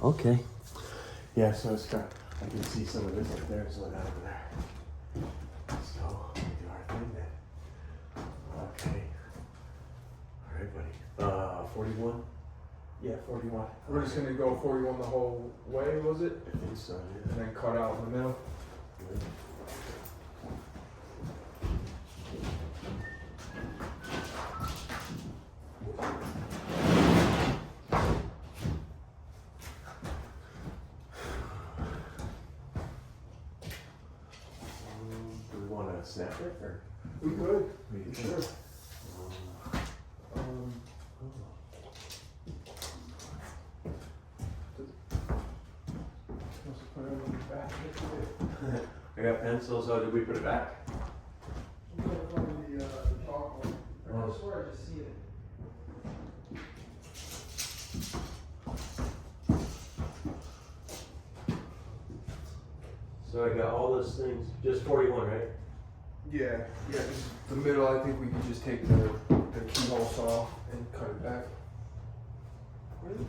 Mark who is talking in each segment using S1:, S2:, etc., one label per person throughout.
S1: Okay. Yeah, so it's got, I can see some of this up there, so not over there. So, we do our thing then. Okay. All right, buddy. 41?
S2: Yeah, 41. We're just gonna go 41 the whole way, was it?
S1: I think so, yeah.
S2: And then cut out in the middle.
S1: Good. Do we want to snap it or?
S2: We could,
S1: We can
S2: sure. Must have put it on the back.
S1: I got pencils. Oh, did we put it back?
S2: I'm gonna find the chalkboard. I swear I just seen it.
S1: So I got all those things. Just 41, right?
S2: Yeah, just the middle. I think we could just take the keyhole saw and cut it back. Really?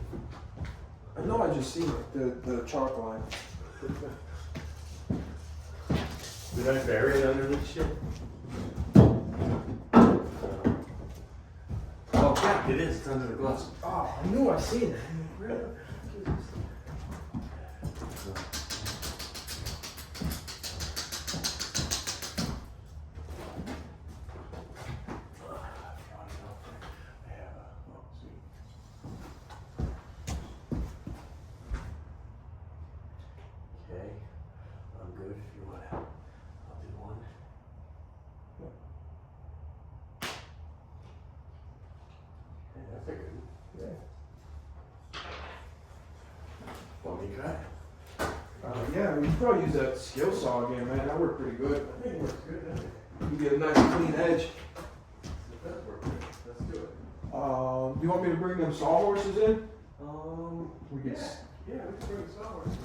S2: I know I just seen it, the chalk line.
S1: Did I bury it under this shit? Oh, yeah, it is. It's under the glass.
S2: Oh, I knew I seen it. Really?
S1: Okay, I'm good if you want to. I'll do one. Yeah, I figured.
S2: Yeah.
S1: Want me to cut?
S2: Yeah, we could probably use that skill saw again, man. That worked pretty good.
S1: I think it works good, doesn't it?
S2: You get a nice clean edge.
S1: It does work good. Let's do it.
S2: Do you want me to bring them sawhorses in? We could.
S1: Yeah, we can bring the sawhorse.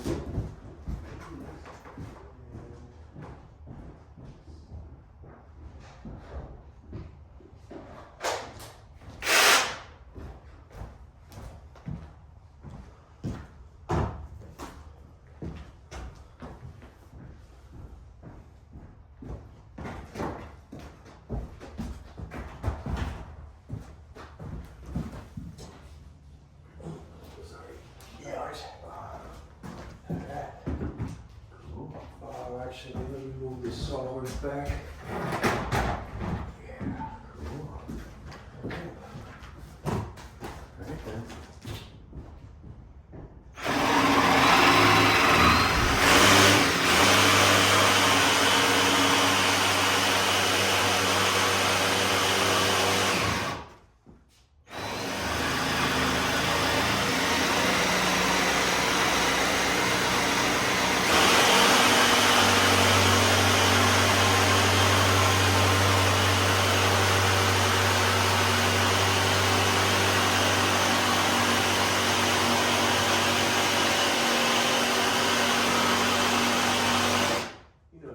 S2: Actually, let me move this sawhorse back.
S1: Yeah, cool. Okay. All right then.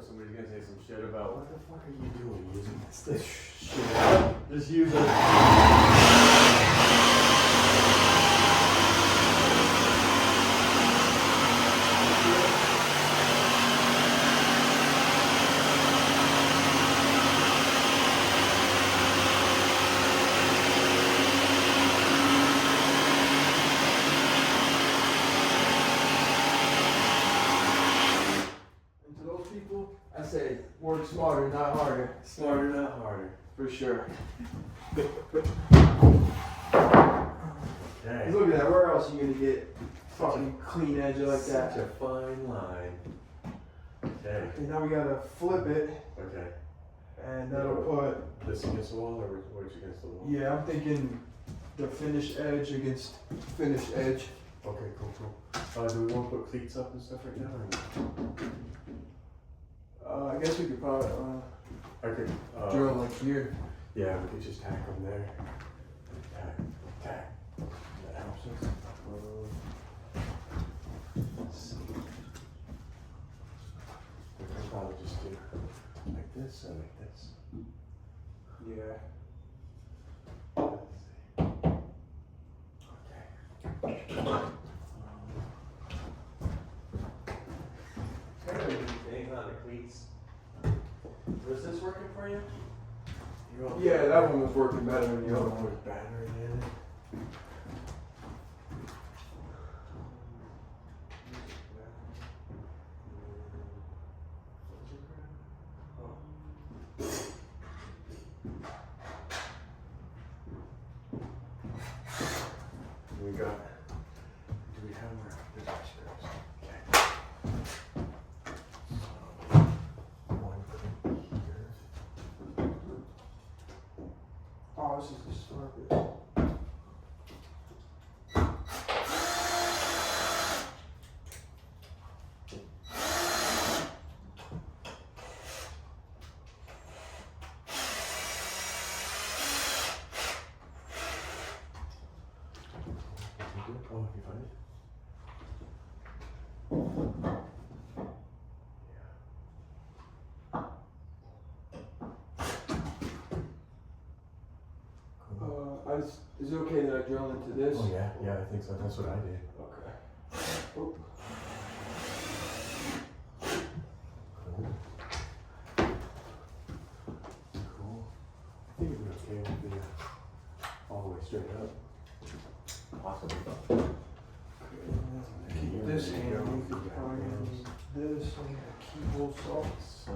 S1: Somebody's gonna say some shit about what the fuck are you doing using this shit? Just use it.
S2: And to those people, I say work smarter, not harder.
S1: Smarter, not harder.
S2: For sure.
S1: Okay.
S2: Look at that. Where else are you gonna get fucking clean edge like that?
S1: Such a fine line. Okay.
S2: And now we gotta flip it,
S1: Okay.
S2: and that'll put.
S1: This against the wall or which against the wall?
S2: Yeah, I'm thinking the finished edge against finished edge.
S1: Okay, cool. Do we want to put cleats up and stuff right now? Or no?
S2: I guess we could probably
S1: I could.
S2: drill like here.
S1: Yeah, we could just tack them there. Tack. That helps us. Let's see. We could probably just do like this and like this.
S2: Yeah.
S1: Let's see. Okay. needs. Was this working for you?
S2: Yeah, that one was working better than the other one.
S1: With battery in it. We got. Do we have our screws? Okay. One clip here.
S2: Oh, this is the start bit.
S1: Oh, you find it?
S2: Is it okay that I drill into this?
S1: Oh yeah, I think so. That's what I did.
S2: Okay. Oh.
S1: Cool. I think it'd be okay with the all the way straight up. Possibly.
S2: Keep this hand. We could probably need this and a keyhole saw.
S1: So.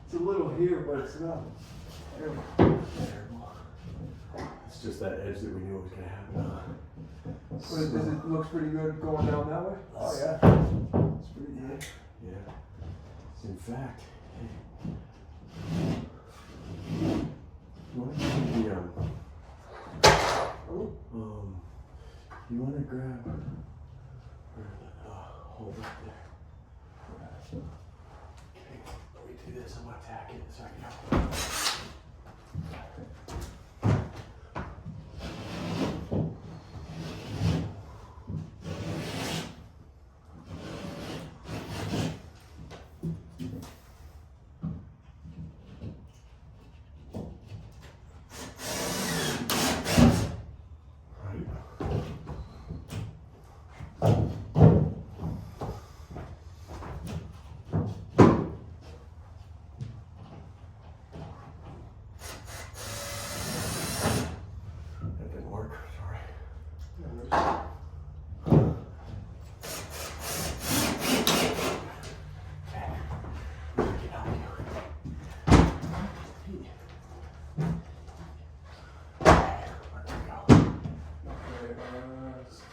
S2: It's a little here, but it's not terrible.
S1: It's just that edge that we knew was going to happen.
S2: But does it looks pretty good going down that way?
S1: Oh yeah.
S2: It's pretty good.
S1: Yeah. In fact, you want to you want to grab hold it there. Okay, let me do this. I'm gonna tack it so I can help.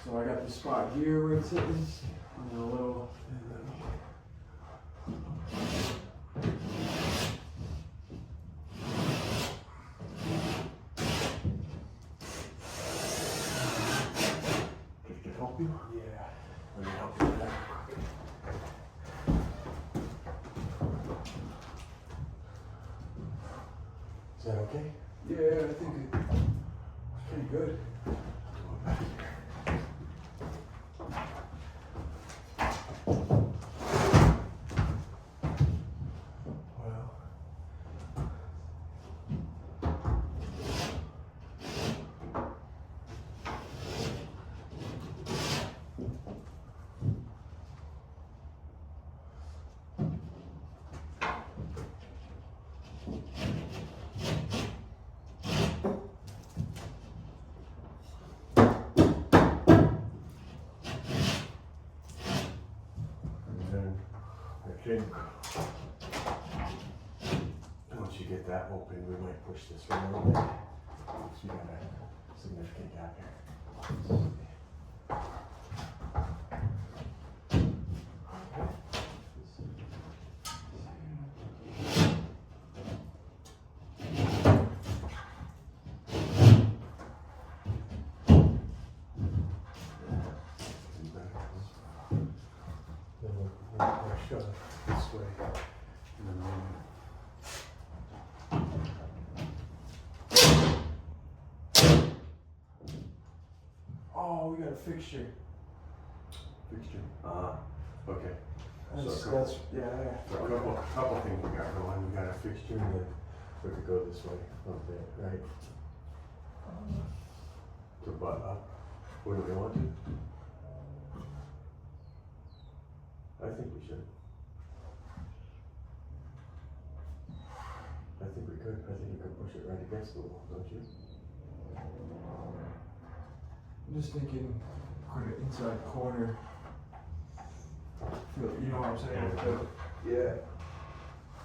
S2: So I got the spot here where it's sitting, and a little.
S1: Did it help you?
S2: Yeah.
S1: Let me help you with that. Is that okay?
S2: Yeah, I think it's pretty good.
S1: Go back here. Well. I think once you get that open, we might push this one a little bit. So you got a significant gap here. brush this way. And then
S2: Oh, we got a fixture.
S1: fixture. Okay.
S2: That's,
S1: So-
S2: that's yeah.
S1: So a couple things we got going. We got a fixture and then we could go this way a little bit, right? To butt up. What do we want to? I think we should. I think we could. I think we could push it right against the wall, don't you?
S2: I'm just thinking, put it inside corner. You know what I'm saying? Yeah.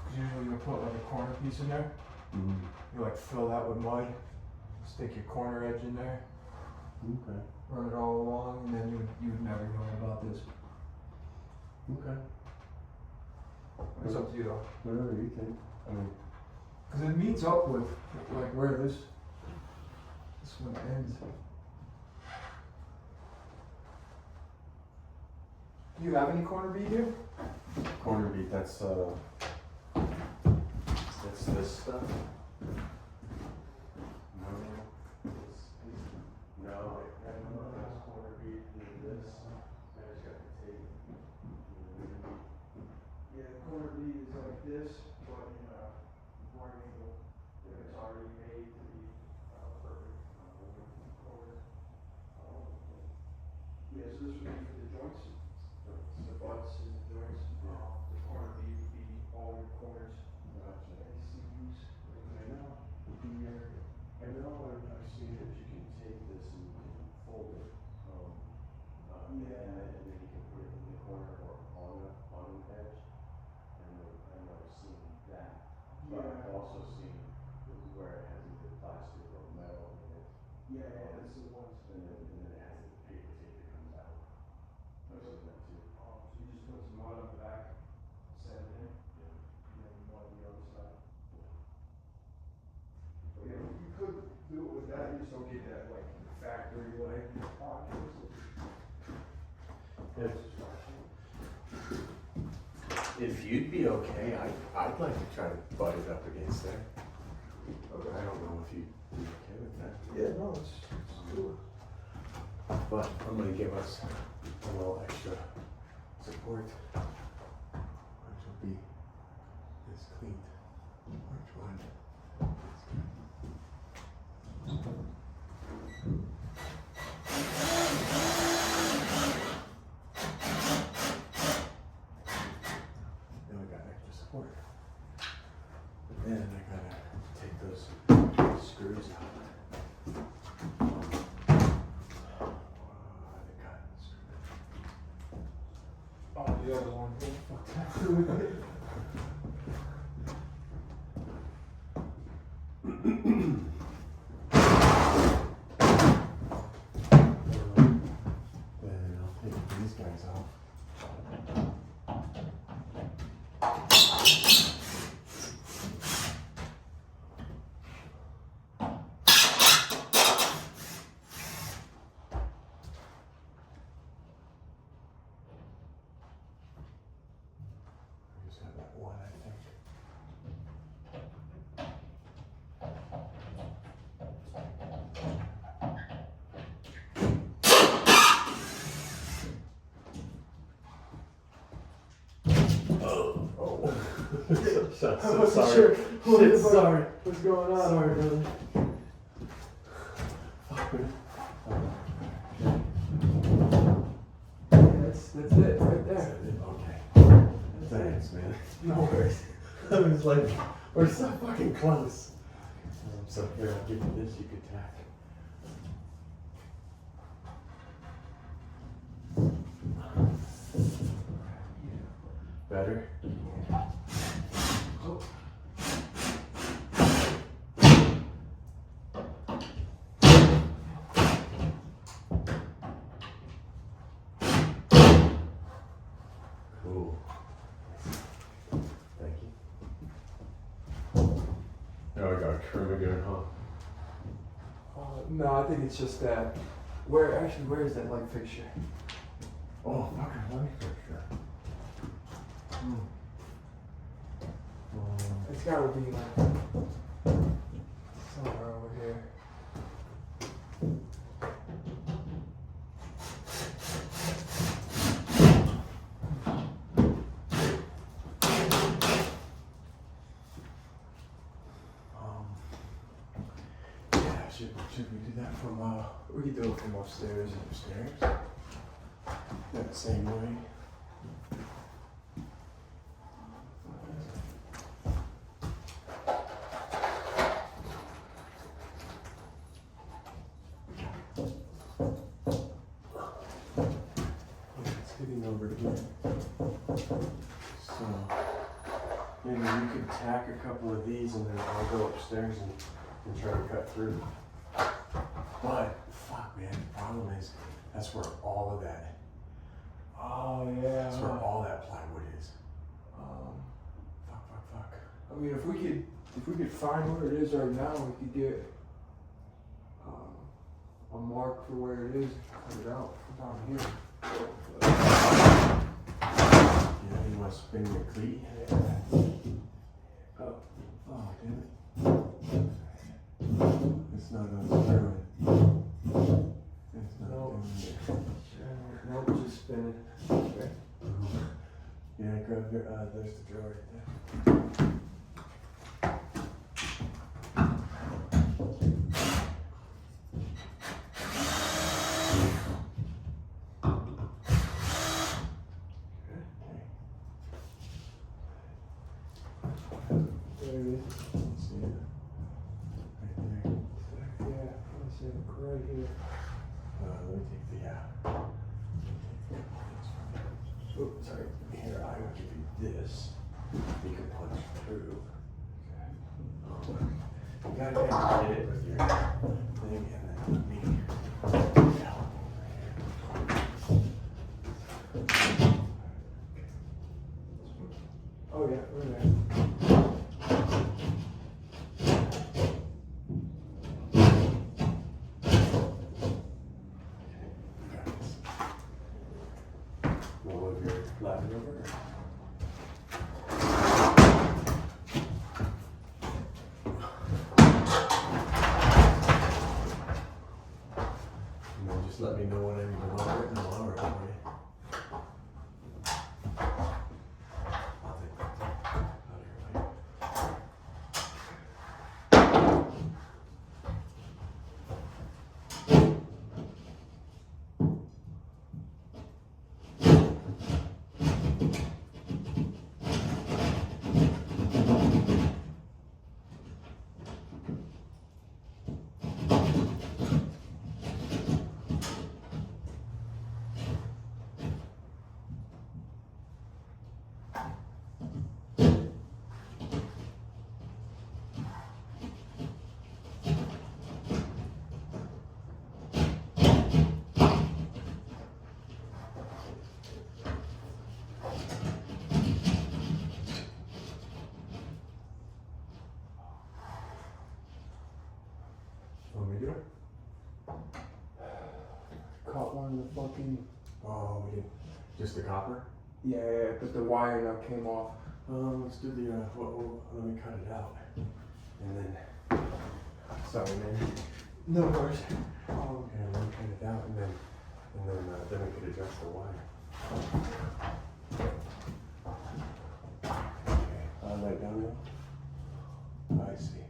S2: Because usually you put like a corner piece in there.
S1: Mm-hmm.
S2: You like fill that with mud. Stick your corner edge in there.
S1: Okay.
S2: Run it all along, and then you would never know about this.
S1: Okay.
S2: It's up to you though.
S1: Whatever you think. I mean,
S2: Because it meets up with like where this one ends. Do you have any corner bead here?
S1: corner beat. That's this stuff. No, that's corner beat in this. I just got the tape.
S2: Yeah, corner bead is like this, but in a right angle. It's already made to be perfect. Corner. Yeah, so this would be for the joints, the butts and the joints. The corner bead would be all your corners.
S1: Gotcha.
S2: NCUs.
S1: I know. I know. I've seen that you can take this and you can fold it.
S2: Yeah.
S1: And then you can put it in the corner or on the edge. And I've never seen that. But I've also seen where it has either plastic or metal in it.
S2: Yeah, that's the ones.
S1: And then it has a paper tape that comes out. I've seen that too.
S2: So you just put some mud on the back, set it in,
S1: Yeah.
S2: and then mud on the other side. But yeah, you could do it with that, you just don't get that like factory like pockets.
S1: If you'd be okay, I'd like to try to butt it up against there.
S2: Okay.
S1: I don't know if you'd be okay with that.
S2: Yeah, no, let's do
S1: But I'm gonna give us a little extra support, which will be this cleaned. Which one? Then we got extra support. But then I gotta take those screws out.
S2: Oh, the other one.
S1: Then I'll take these guys off. I just have that one, I think. Oh.
S2: I wasn't
S1: sorry.
S2: sure.
S1: Shit, sorry.
S2: What's going on?
S1: Sorry, brother. Fuck, man.
S2: That's it, right there.
S1: Okay. Thanks, man.
S2: No worries.
S1: I was like, we're so fucking close. So here, I'll give you this, you could tack. Better?
S2: Oh.
S1: Cool. Thank you. Now I gotta trim again, huh?
S2: No, I think it's just that. Where is that light fixture?
S1: Oh, fucking light fixture.
S2: It's gotta be like somewhere over here.
S1: Yeah, should we do that from
S2: We could do it from upstairs.
S1: upstairs? That same way. It's getting over here. So maybe we could tack a couple of these and then I'll go upstairs and try to cut through. But fuck man, the problem is that's where all of that
S2: Oh yeah.
S1: that's where all that plywood is. Fuck.
S2: I mean, if we could find where it is right now, we could get a mark for where it is, cut it out from down here.
S1: Yeah, you want to spin your cleat?
S2: Yeah.
S1: Oh, damn it. It's not unscrewing. It's not
S2: No.
S1: doing it.
S2: Nope, just spin it. Okay.
S1: Yeah, grab your, there's the drawer right there.
S2: There it is.
S1: See it? Right there.
S2: Yeah, let's see it right here.
S1: Let me take the,
S2: Oh, sorry.
S1: here, I will give you this. You can punch through. You gotta hit it with your thing and then let me help
S2: Oh yeah, we're there.
S1: Roll over your ladder over. And then just let me know whenever you want it and I'll order it for you. I'll take that out of your way. Want me to do it?
S2: Caught one of the fucking.
S1: Oh, we did just the copper?
S2: Yeah, but the wire nut came off.
S1: Let's do the, let me cut it out. And then, sorry man.
S2: No worries.
S1: Okay, let me cut it out and then we could adjust the wire. Okay, right down there? I see.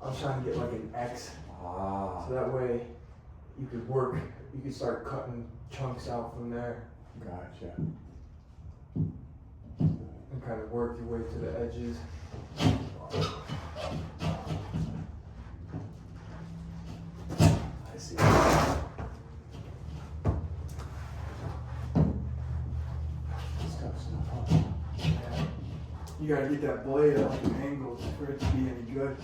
S2: I was trying to get like an X,
S1: Ah,
S2: so that way you could start cutting chunks out from there
S1: gotcha.
S2: and kind of work your way to the edges.
S1: I see. Stuff, huh?
S2: You gotta get that blade at like an angle for it to be any good.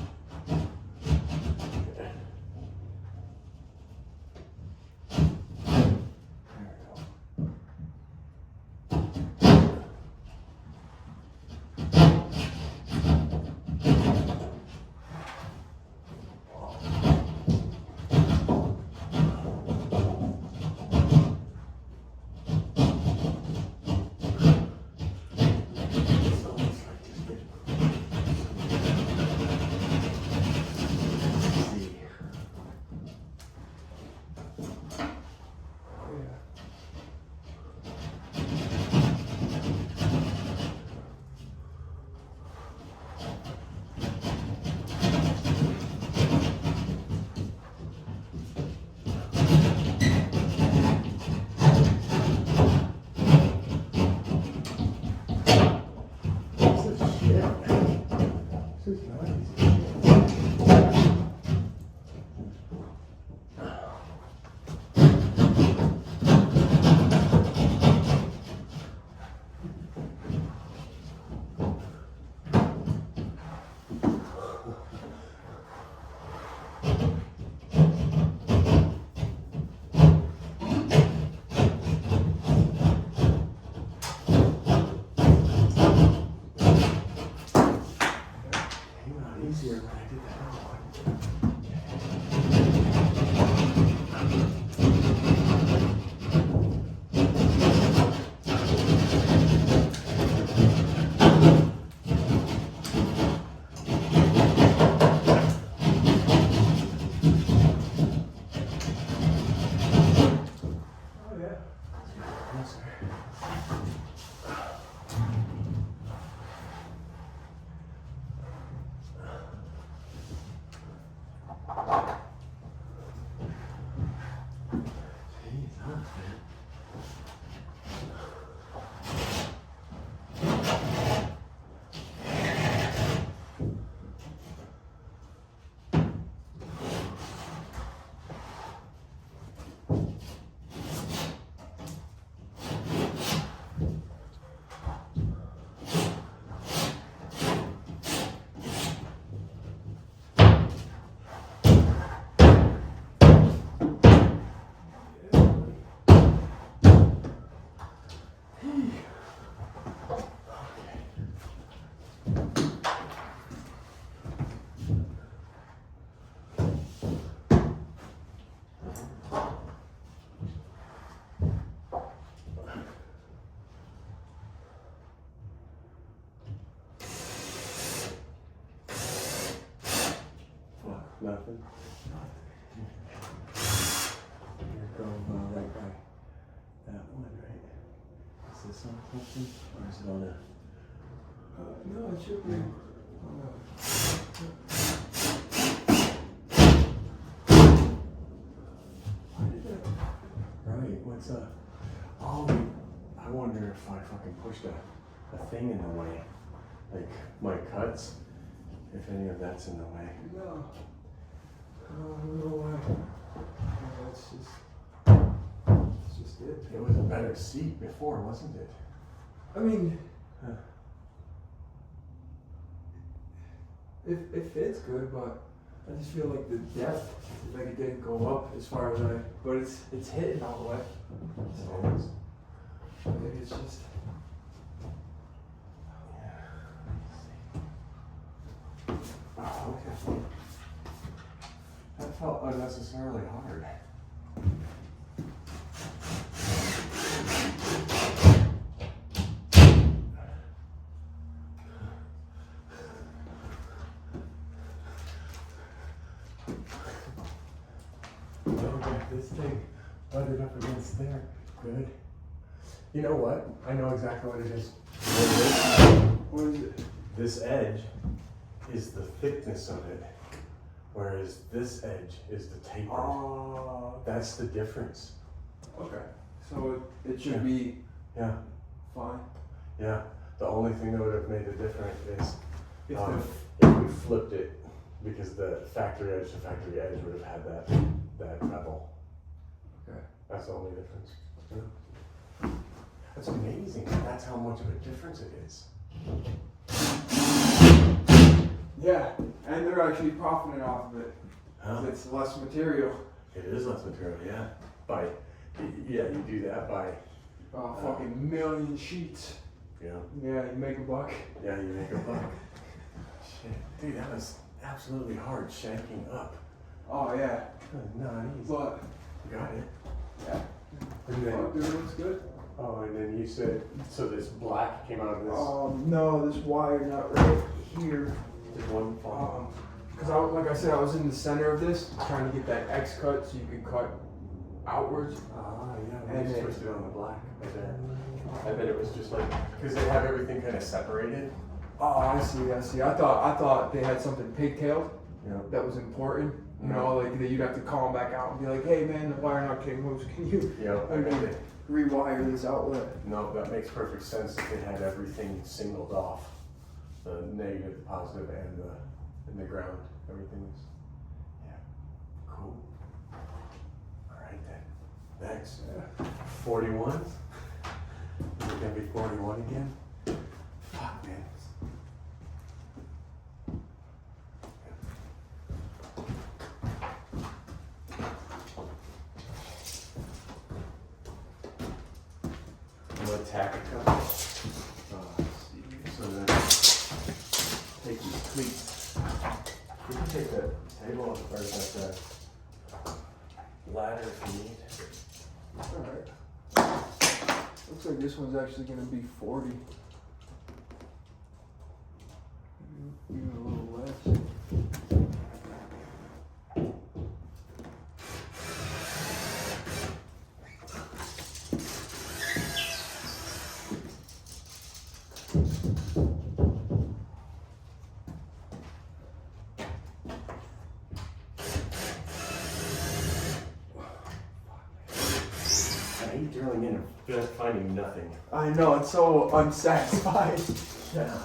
S1: easier when I did that other one.
S2: Oh yeah.
S1: Yes, sir. Jeez, huh, man. Nothing. You're going right by that one, right? Is this on something? Or is it on a...
S2: No, it should be.
S1: Why did that? Right, what's up? Oh, I wonder if I fucking pushed a thing in the way. Like my cuts. If any of that's in the way.
S2: No. I don't know why. No, it's just it.
S1: It was a better seat before, wasn't it?
S2: I mean,
S1: Huh.
S2: it fits good, but I just feel like the depth, like it didn't go up as far as but it's hitting all the way. So maybe it's just.
S1: Oh, okay. That felt unnecessarily hard. Okay, this thing butted up against there. Good. You know what? I know exactly what it is.
S2: What is it?
S1: This edge is the thickness of it, whereas this edge is the taper.
S2: Oh,
S1: That's the difference.
S2: okay. So it should
S1: Yeah.
S2: be
S1: Yeah,
S2: fine.
S1: yeah. The only thing that would have made it different is
S2: If
S1: if we flipped it, because the factory edge to factory edge would have had that bevel.
S2: Okay.
S1: That's the only difference. Yeah. That's amazing. That's how much of a difference it is.
S2: Yeah, and they're actually profiting off of it.
S1: Huh?
S2: It's less material.
S1: It is less material, yeah. You do that by,
S2: Fucking million sheets.
S1: you know,
S2: Yeah, you make a buck.
S1: yeah, you make a buck. Shit, dude, that was absolutely hard shanking up.
S2: Oh yeah,
S1: Not easy.
S2: but
S1: Got it.
S2: yeah,
S1: And then,
S2: dude, it looks good.
S1: oh, and then you said, so this black came out of this.
S2: No, this wire nut right here.
S1: Did one fall?
S2: Because like I said, I was in the center of this, trying to get that X cut so you could cut outwards.
S1: Yeah,
S2: and
S1: we just
S2: then-
S1: twisted on the black right there. I bet it was just like, because they have everything kind of separated.
S2: Oh, I see. I thought they had something pigtailed
S1: You know,
S2: that was important. You know, like that you'd have to call them back out and be like, hey man, the wire nut came loose. Can you
S1: I bet they,
S2: rewire this outlet?
S1: no, that makes perfect sense if they had everything singled off. The negative, the positive, and the ground. Everything is, yeah, cool. All right then, next, 41. Is it gonna be 41 again? Fuck, man. I'm gonna tack a couple. So then, take these cleats You can take the table or that ladder if you need.
S2: Alright. Looks like this one's actually gonna be 40. Even a little less.
S1: I hate drilling in and finding nothing.
S2: I know, it's so unsatisfying.
S1: Yeah.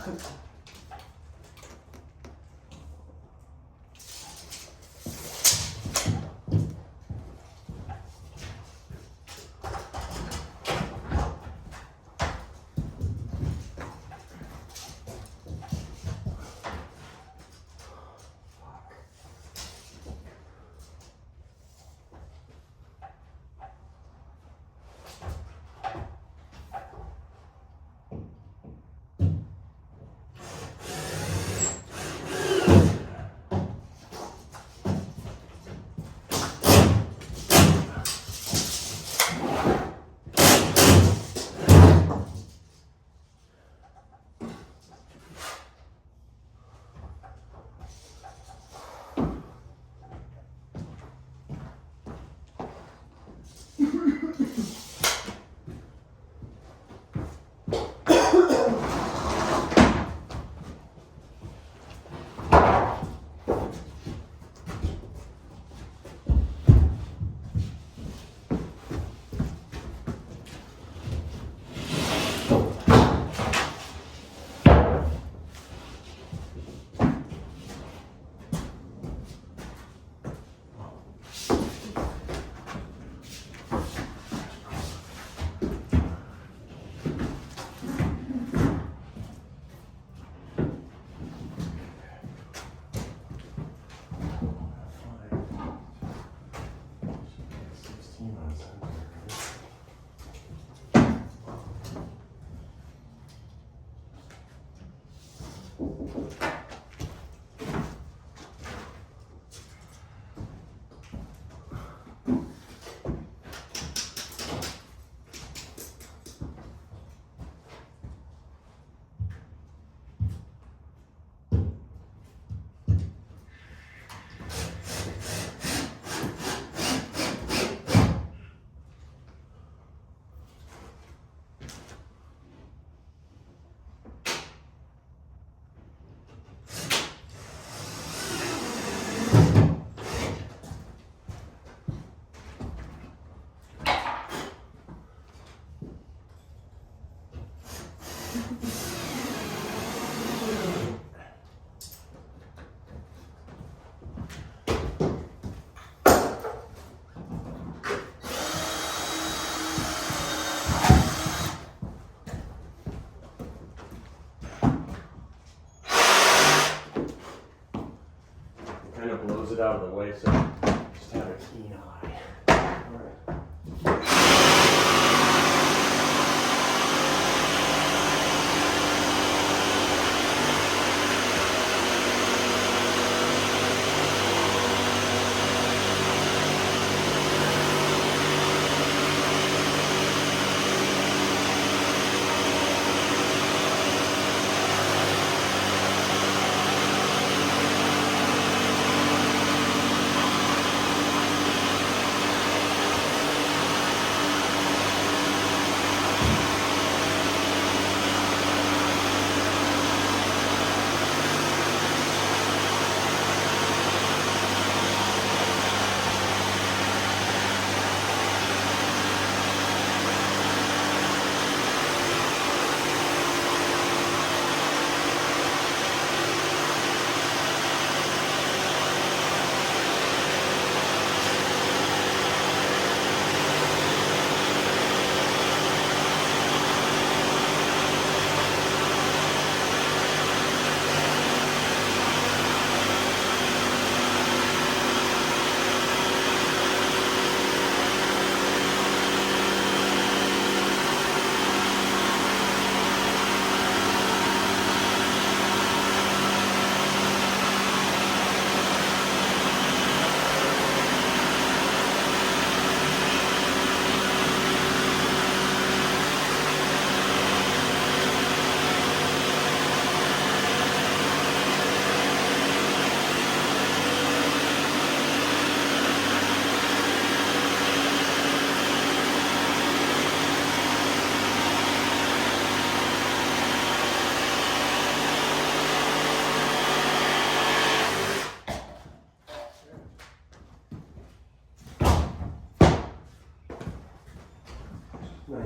S1: Blows it out of the way, so just have a keen eye. Alright.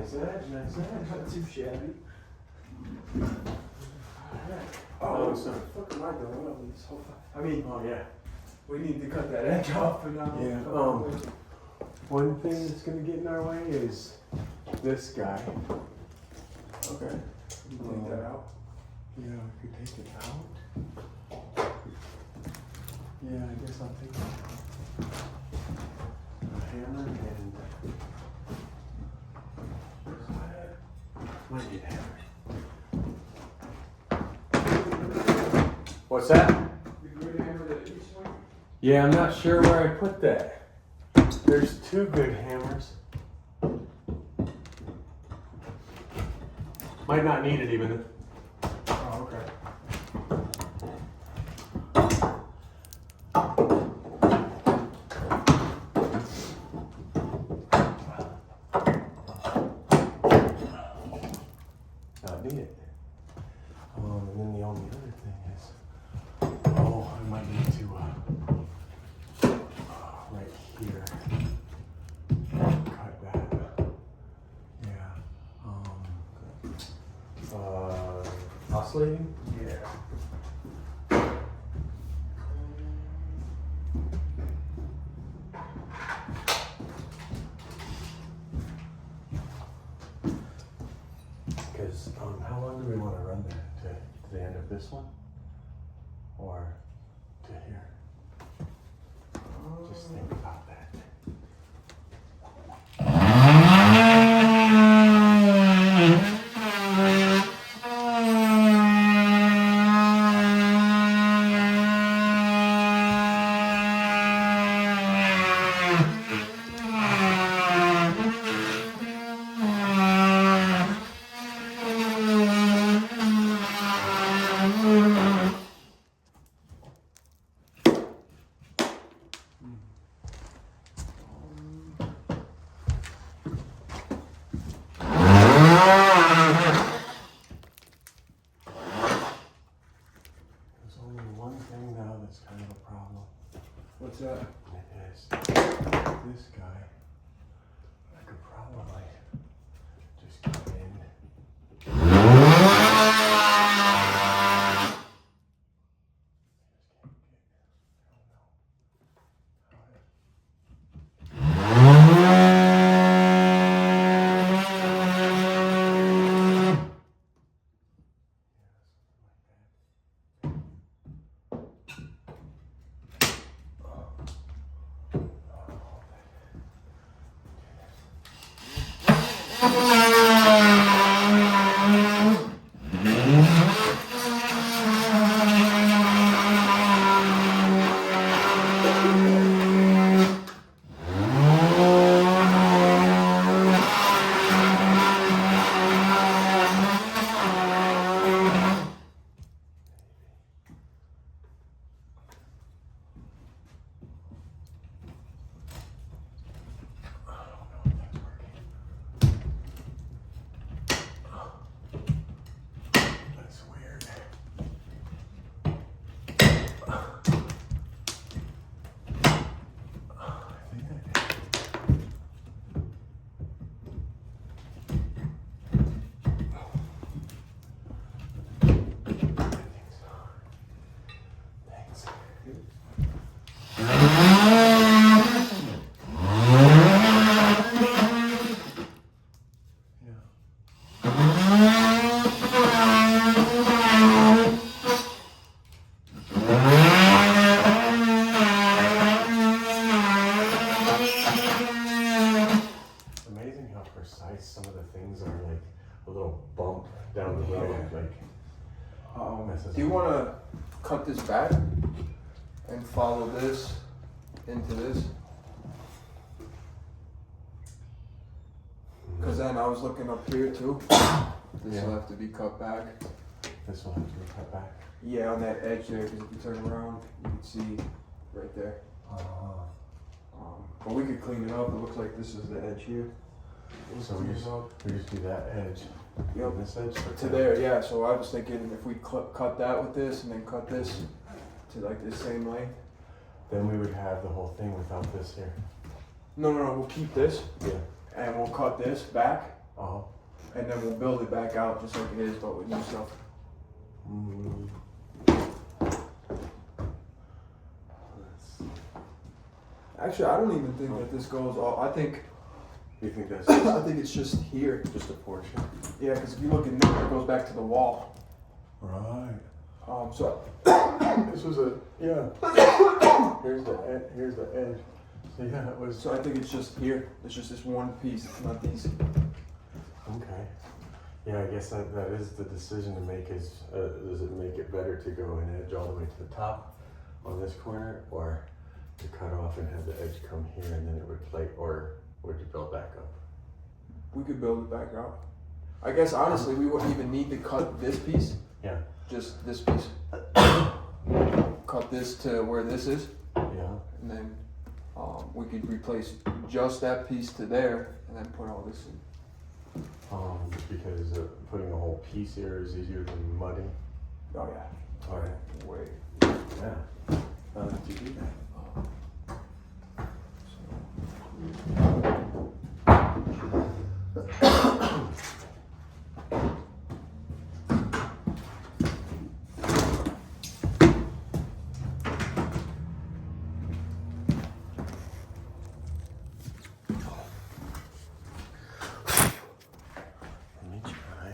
S1: Nice edge, nice edge.
S2: Not too shabby.
S1: Oh, so.
S2: What the fuck am I doing? What this whole I mean,
S1: Oh, yeah.
S2: we need to cut that edge off for now.
S1: Yeah, one thing that's gonna get in our way is this guy.
S2: Okay. You can take that out.
S1: Yeah, we could take it out. Yeah, I guess I'll take a hammer and might need a hammer. What's that?
S2: You good hammer that you swing?
S1: Yeah, I'm not sure where I put that. There's two good hammers. Might not need it even.
S2: Oh, okay.
S1: Not need it. And then the only other thing is, I might need to, right here, cut that. Yeah. Oscillating?
S2: Yeah.
S1: Because, how long do we want to run that? To the end of this one? Or to here? Just think about that. There's only one thing now that's kind of a problem.
S2: What's that?
S1: It is this guy. I could probably just come in. That's weird. I think I did. I think so. Thanks. Yeah. It's amazing how precise some of the things are, like a little bump down the road, like messes
S2: Do you
S1: up.
S2: want to cut this back and follow this into this? Because then I was looking up here too. This
S1: Yeah.
S2: will have to be cut back.
S1: This will have to be cut back.
S2: Yeah, on that edge there, because if you turn around, you can see right there. But we could clean it up. It looks like this is the edge here.
S1: So we just do that edge.
S2: Yep.
S1: And this edge
S2: To there, yeah. So I was thinking if we cut that with this and then cut this to like this same length.
S1: Then we would have the whole thing without this here.
S2: No, we'll keep this
S1: Yeah.
S2: and we'll cut this back
S1: Oh.
S2: and then we'll build it back out just like it is, but with new stuff.
S1: Mm.
S2: Actually, I don't even think that this goes all. I think
S1: You think that's
S2: I think it's just here.
S1: just a portion?
S2: Yeah, because if you look in there, it goes back to the wall.
S1: Right.
S2: So
S1: This was a yeah. Here's the edge. So yeah, it was.
S2: I think it's just here. It's just this one piece, not these.
S1: Okay. Yeah, I guess that is the decision to make. Is does it make it better to go an edge all the way to the top on this corner, or to cut off and have the edge come here and then it would plate, or would you build back up?
S2: We could build it back out. I guess honestly, we wouldn't even need to cut this piece.
S1: Yeah.
S2: Just this piece. Cut this to where this is,
S1: Yeah.
S2: and then we could replace just that piece to there, and then put all this in.
S1: Because putting a whole piece here is easier than mudding.
S2: Oh yeah.
S1: All right.
S2: Way.
S1: Yeah. How did you do that? Let me try.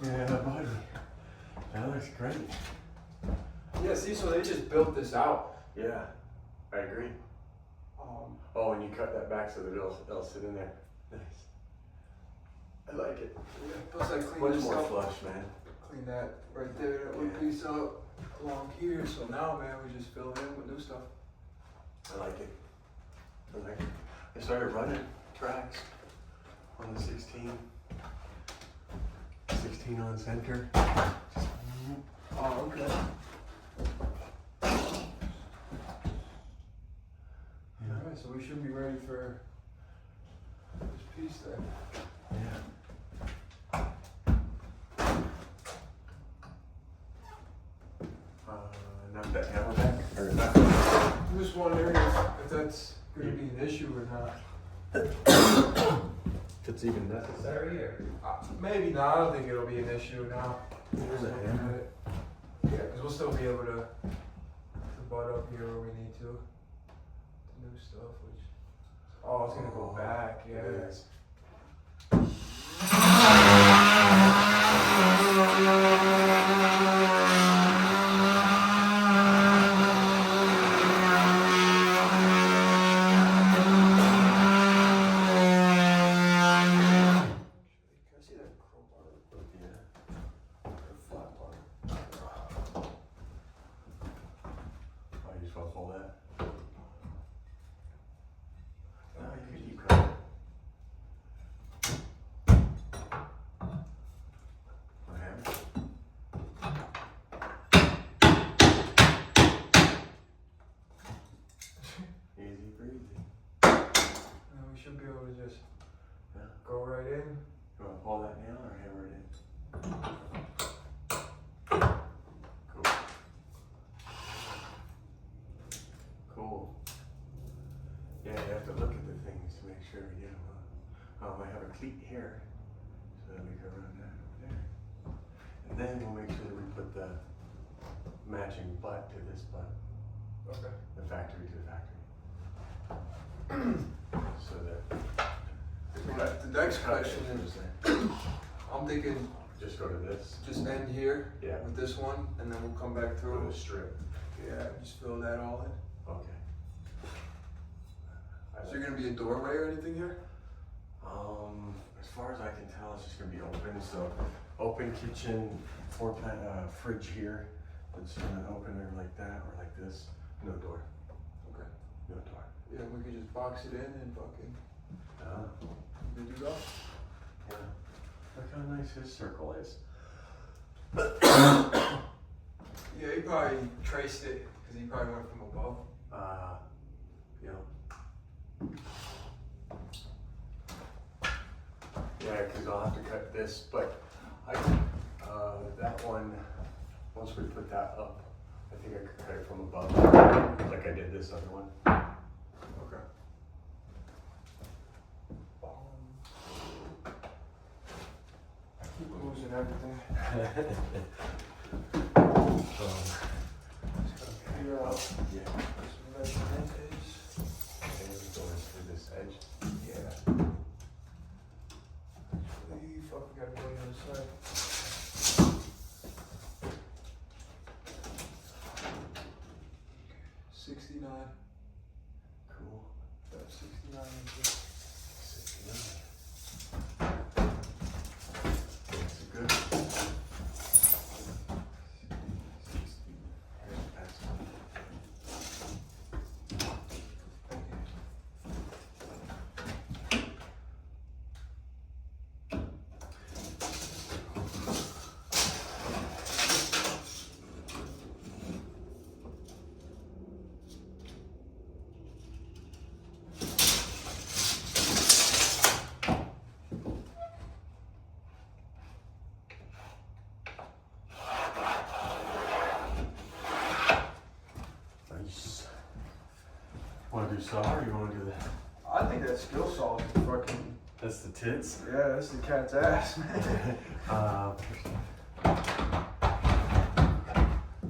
S1: Yeah, buddy. That looks great.
S2: Yeah, see, so they just built this out.
S1: Yeah, I agree. Oh, and you cut that back so that it'll sit in there. Nice. I like it.
S2: Yeah, plus I cleaned
S1: Much
S2: this
S1: more
S2: up.
S1: flush, man.
S2: Clean that right there, that one piece up along here. So now, man, we just fill it in with new stuff.
S1: I like it. I like it. I started running tracks on the 16. 16 on center.
S2: Oh, okay.
S1: Yeah.
S2: Alright, so we should be ready for this piece then.
S1: Yeah. Not that hammerback? Or not?
S2: I'm just wondering if that's going to be an issue or not.
S1: If it's even necessary or?
S2: Maybe not. I don't think it'll be an issue now.
S1: There's a hammer.
S2: Yeah, because we'll still be able to butt up here where we need to. The new stuff, which. Oh, it's going to go back. Yeah.
S1: It is.
S2: Should be able to just
S1: Yeah.
S2: go right in.
S1: You want to pull that nail or hammer it in? Cool. Cool. Yeah, you have to look at the things to make sure you know. I have a cleat here, so that we can run that over there. And then we'll make sure that we put the matching butt to this butt.
S2: Okay.
S1: The factory to the factory. So that
S2: The next question is, I'm thinking
S1: just go to this.
S2: just end here
S1: Yeah.
S2: with this one, and then we'll come back
S1: Go
S2: through.
S1: to the strip.
S2: Yeah, just fill that all in.
S1: Okay.
S2: Is there gonna be a doorway or anything here?
S1: As far as I can tell, it's just gonna be open. So, open kitchen, fridge here. It's gonna open there like that or like this. No door.
S2: Okay.
S1: No door.
S2: Yeah, we could just box it in and fucking good to go.
S1: Yeah. Look how nice his circle is.
S2: Yeah, he probably traced it because he probably went from above.
S1: You know. Yeah, because I'll have to cut this, but that one, once we put that up, I think I could cut it from above, like I did this other one.
S2: Okay. I keep losing everything. Figure out
S1: Yeah.
S2: this measurement is.
S1: And it's going through this edge.
S2: Yeah. Actually, fuck, we gotta go to the other side. $69.
S1: Cool.
S2: That's 69 inches.
S1: 69. That's good. Nice. Want to do saw or you want to do that?
S2: I think that skill saw is fucking.
S1: That's the tits.
S2: Yeah, that's the cat's ass, man.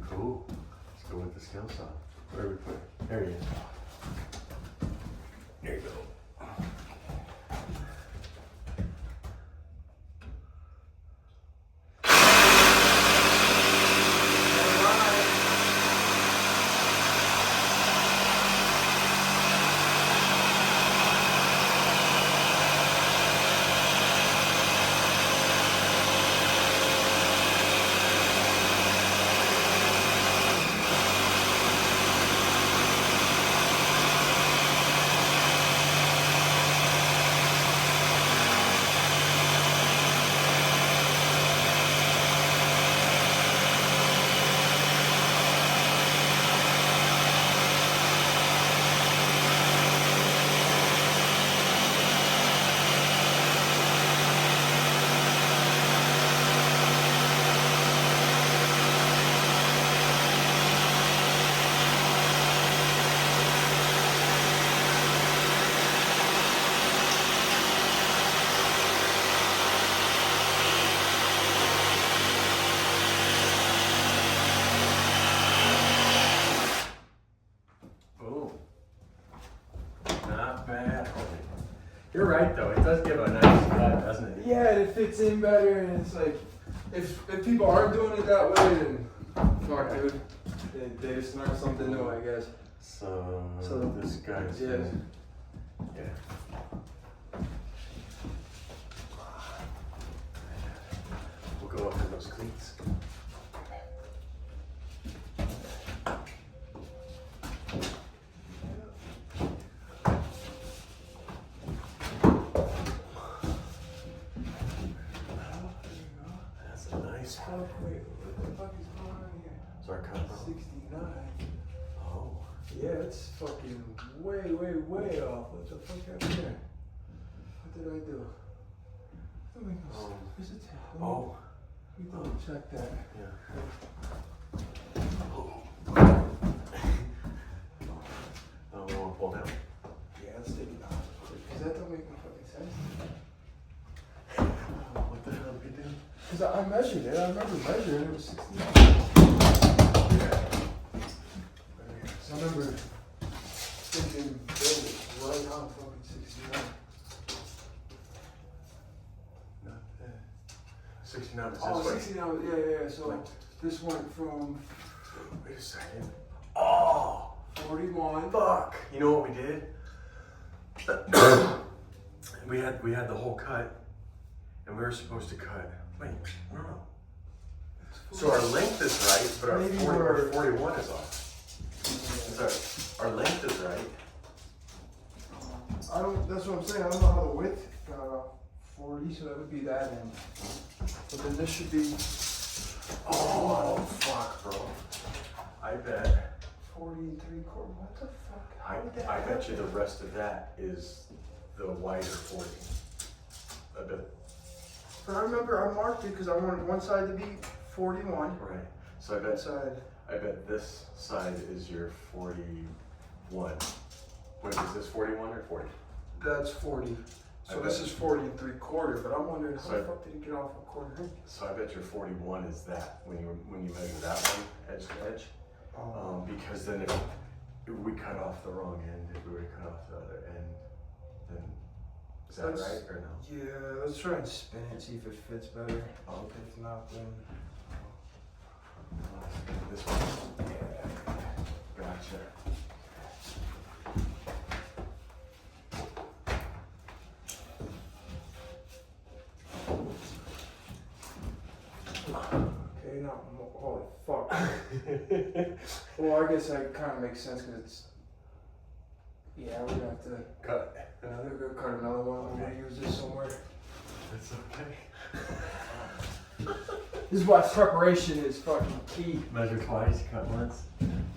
S1: Cool. Let's go with the skill saw. Where do we put it? There he is. There you go. right though. It does give a nice cut, doesn't it?
S2: Yeah, and it fits in better, and it's like, if people aren't doing it that way, then fuck, dude. They just learned something new, I guess.
S1: So this guy's
S2: yeah.
S1: Yeah. We'll go up in those cleats. That's a nice cut.
S2: Oh, wait, what the fuck is going on here?
S1: Is our cut wrong?
S2: 69.
S1: Oh.
S2: Yeah, it's fucking way off. What the fuck happened there? What did I do? Let me go. Is it? Let me double check that.
S1: Yeah. Oh, we won't pull down.
S2: Yeah, let's take it off. Because that don't make no fucking sense.
S1: What the hell did we do?
S2: Because I measured it. I remember measuring it. It was 69. I remember thinking, build it right on fucking 69.
S1: Not that. 69 is
S2: Oh,
S1: this way.
S2: 69, yeah. So this went from
S1: Wait a second. Oh,
S2: 41.
S1: fuck. You know what we did? we had the whole cut, and we were supposed to cut. Wait, no. So our length is right, but our,
S2: Maybe
S1: 41 is off. Sorry, our length is right.
S2: That's what I'm saying. I don't know how the width got off 40, so that would be that end. But then this should be
S1: Oh, fuck, bro. I bet.
S2: 43 quarter. What the fuck?
S1: I bet you the rest of that is the wider 40. I bet.
S2: But I remember I marked it because I wanted one side to be 41.
S1: Right. So I
S2: That
S1: bet.
S2: side.
S1: I bet this side is your 41. Wait, is this 41 or 40?
S2: That's 40. So
S1: I
S2: this
S1: bet.
S2: is 40 3/4. But I'm wondering how
S1: So
S2: the fuck did it get off a quarter inch?
S1: So I bet your 41 is that when you measure that one edge to edge. Because then if we cut off the wrong end, if we were to cut off the other end, then is that
S2: That's-
S1: right or no?
S2: Yeah, let's try and spin it, see if it fits better.
S1: Oh, okay.
S2: If not, then.
S1: This one. Gotcha.
S2: Okay, now, holy fuck. Well, I guess that kind of makes sense because it's. Yeah, we're gonna have to.
S1: Cut.
S2: We're gonna cut another one. We're gonna use this somewhere.
S1: That's okay.
S2: This is why preparation is fucking key.
S1: Measure twice, cut once.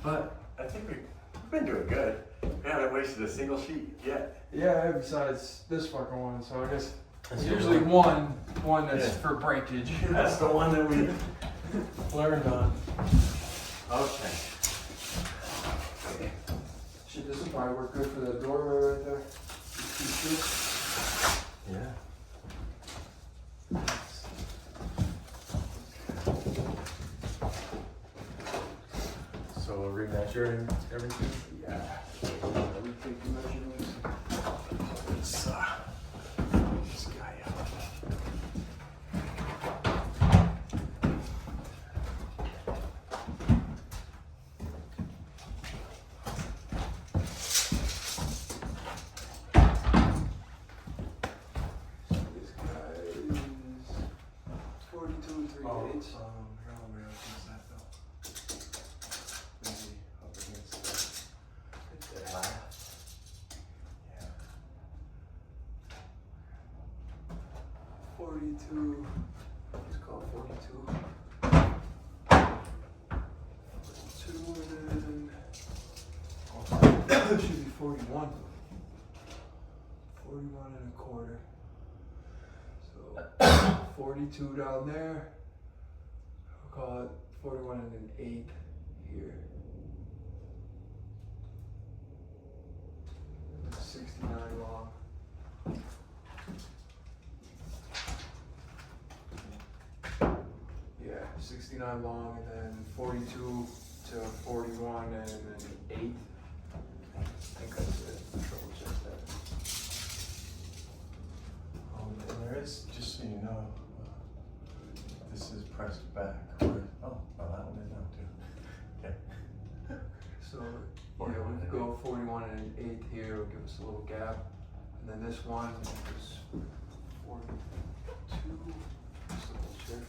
S1: But I think we've been doing good. We haven't wasted a single sheet yet.
S2: Yeah, besides this fucking one, so I guess
S1: That's
S2: there's
S1: the
S2: usually
S1: one.
S2: one that's
S1: Yeah.
S2: for breakage.
S1: That's the one that we learned on. Okay.
S2: Shit, this will probably work good for the doorway right there. These two strips.
S1: Yeah. So we'll remeasure and everything?
S2: Yeah. We take the measurements.
S1: Let's this guy out.
S2: This guy is 42 3/8.
S1: How long is that though? Maybe up against the ladder. Yeah.
S2: 42. Let's call it 42. 42 and then it should be 41. 41 and a quarter. So 42 down there. We'll call it 41 and an eighth here. And 69 long. Yeah, 69 long and then 42 to 41 and an eighth. I think that's it. Trouble check that.
S1: is, just so you know, this is pressed back. Oh, well, that one is now too. Okay.
S2: So yeah, we could go 41 and an eighth here, will give us a little gap. And then this one is 42. Just double check.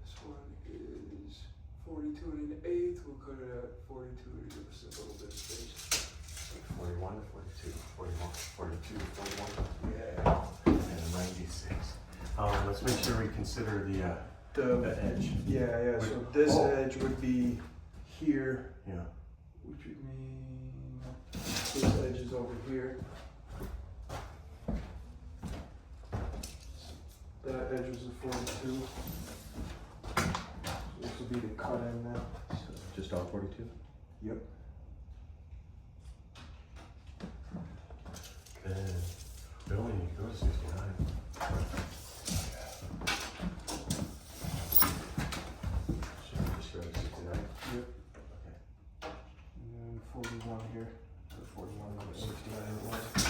S2: This one is 42 and an eighth. We'll cut it at 42 to give us a little bit of space.
S1: 41 to 42, 41, 42 to 41.
S2: Yeah.
S1: And 96. Let's make sure we consider the edge.
S2: Yeah. So this edge would be here,
S1: Yeah.
S2: which would mean this edge is over here. That edge was a 42. So this will be the cut end now.
S1: So just on 42?
S2: Yep.
S1: Okay. We only need to go to 69. Should we just go to 69?
S2: Yep.
S1: Okay.
S2: And then 41 here. So 41 over 69 it was.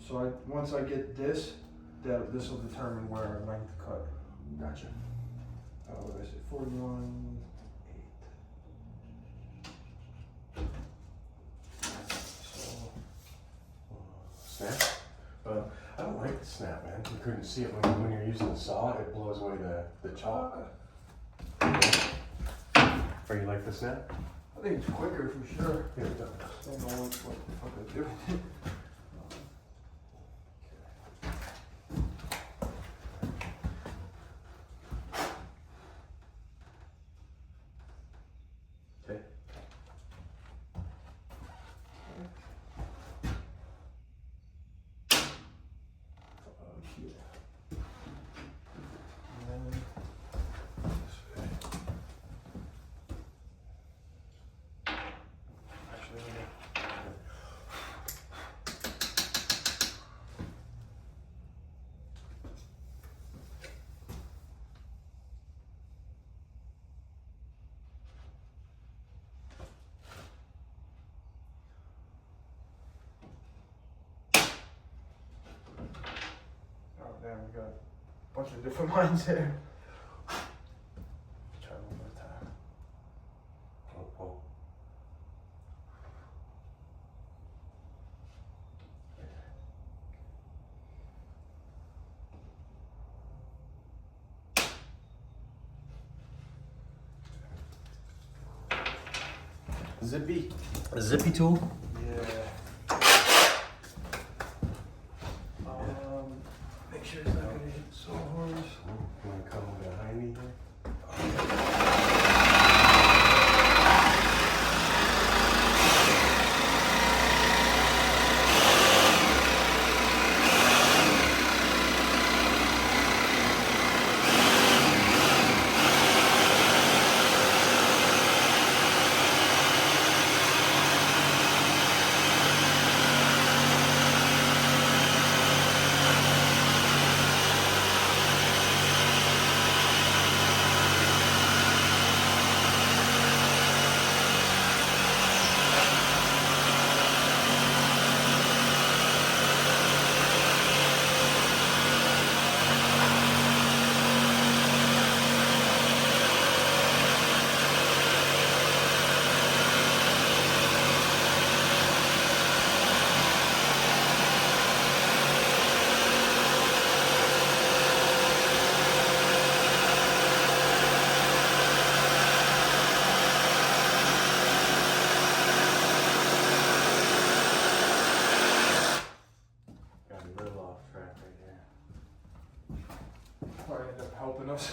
S2: So once I get this, this will determine where our length cut.
S1: Gotcha.
S2: What did I say? 41, 8. So
S1: Snap? I don't like the snap, man. You couldn't see it when you're using the saw. It blows away the chalk. Or you like the snap?
S2: I think it's quicker for sure.
S1: Yeah, it does.
S2: I don't know what the fuck I do.
S1: Okay.
S2: Here. And then this way. Actually, oh damn, we got a bunch of different lines there. Try one more time.
S1: Oh. Zippy tool?
S2: Yeah. Make sure it's not gonna hit so hard.
S1: You want to come behind me here?
S2: Probably end up helping us.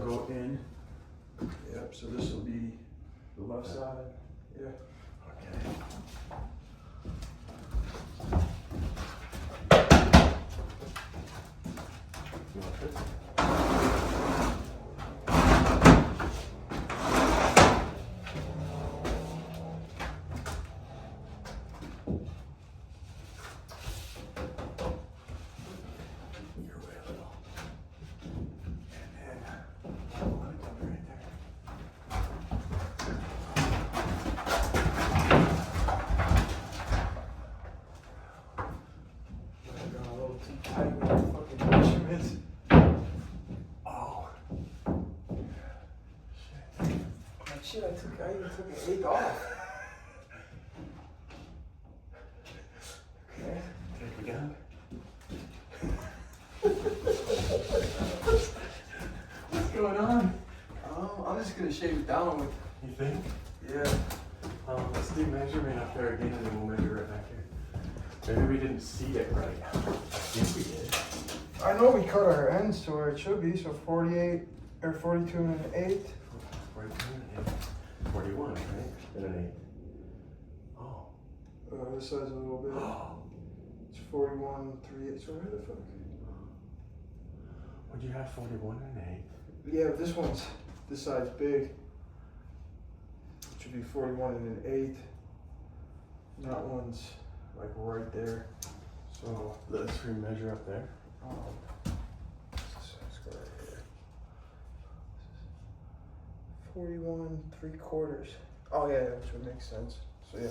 S2: go in. Yep, so this will be the left side. Yeah.
S1: Okay. You want this? Your way a little. And then let it come right there.
S2: I got a little too tight with the fucking measurements.
S1: Oh.
S2: Like shit, I even took an 8 off. Okay.
S1: Take it again. What's going on?
S2: I'm just gonna shave it down with.
S1: You think?
S2: Yeah.
S1: Let's do measurement up there again and then we'll measure it back here. Maybe we didn't see it right. I think we did.
S2: I know we cut our ends to where it should be, so 48 or 42 and an 8.
S1: 42 and an 8. 41, right? And an 8. Oh.
S2: This side's a little bit. It's 41, 3, so where the fuck?
S1: Would you have 41 and an 8?
S2: Yeah, this side's big. It should be 41 and an 8. That one's like right there. So,
S1: Let's remeasure up there.
S2: let's go right here. 41 3/4. Oh yeah, which would make sense. So yeah.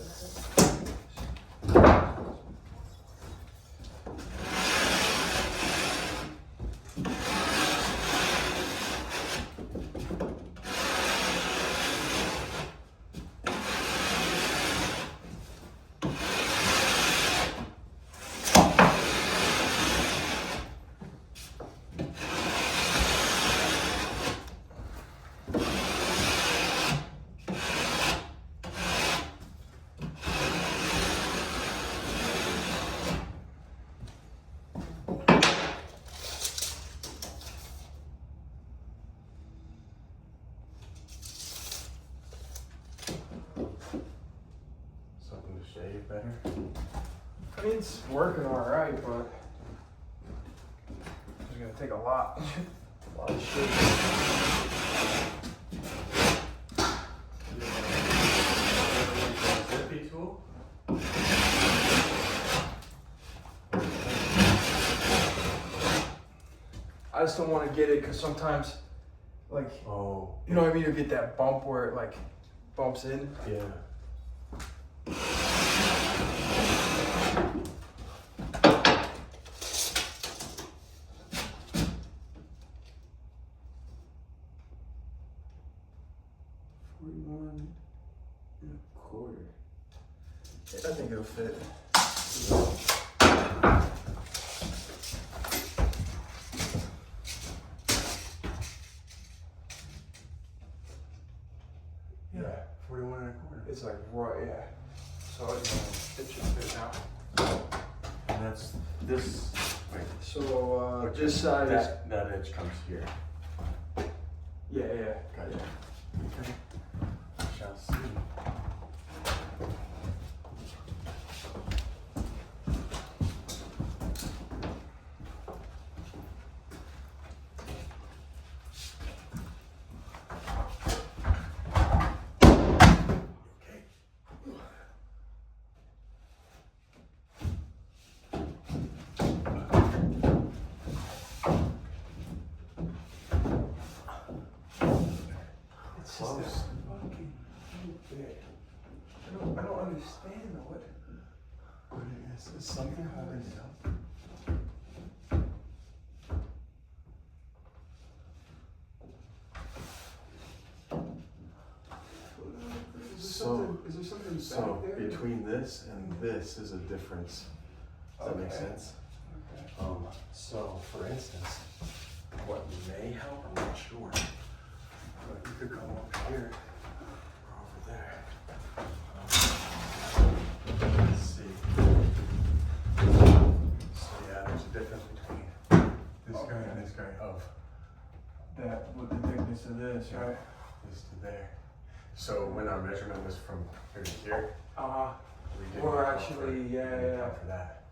S1: Something to shave better.
S2: I mean, it's working alright, but it's gonna take a lot. A lot of shit.
S1: Zippy tool?
S2: I just don't want to get it because sometimes, like,
S1: Oh.
S2: you know what I mean? You get that bump where it like bumps in.
S1: Yeah.
S2: I think it'll fit.
S1: Yeah, 41 and a quarter.
S2: It's like right, yeah. So it should fit now.
S1: And that's this. Wait.
S2: So this side is.
S1: That edge comes here.
S2: Yeah, yeah.
S1: Gotcha. Okay. We shall see.
S2: It's just
S1: Close.
S2: that fucking bit. I don't understand though. What?
S1: Is something holding it up?
S2: Is there something back
S1: So
S2: there?
S1: between this and this is a difference. Does that make
S2: Okay.
S1: sense?
S2: Okay.
S1: So for instance, what may help, I'm not sure, but you could come over here or over there. Let's see. So yeah, there's a difference between this guy and this guy of
S2: That would the this to this,
S1: Yeah.
S2: right?
S1: This to there. So when our measurement was from here to here, we didn't
S2: We're
S1: account
S2: actually,
S1: for, we didn't
S2: yeah.
S1: account for that.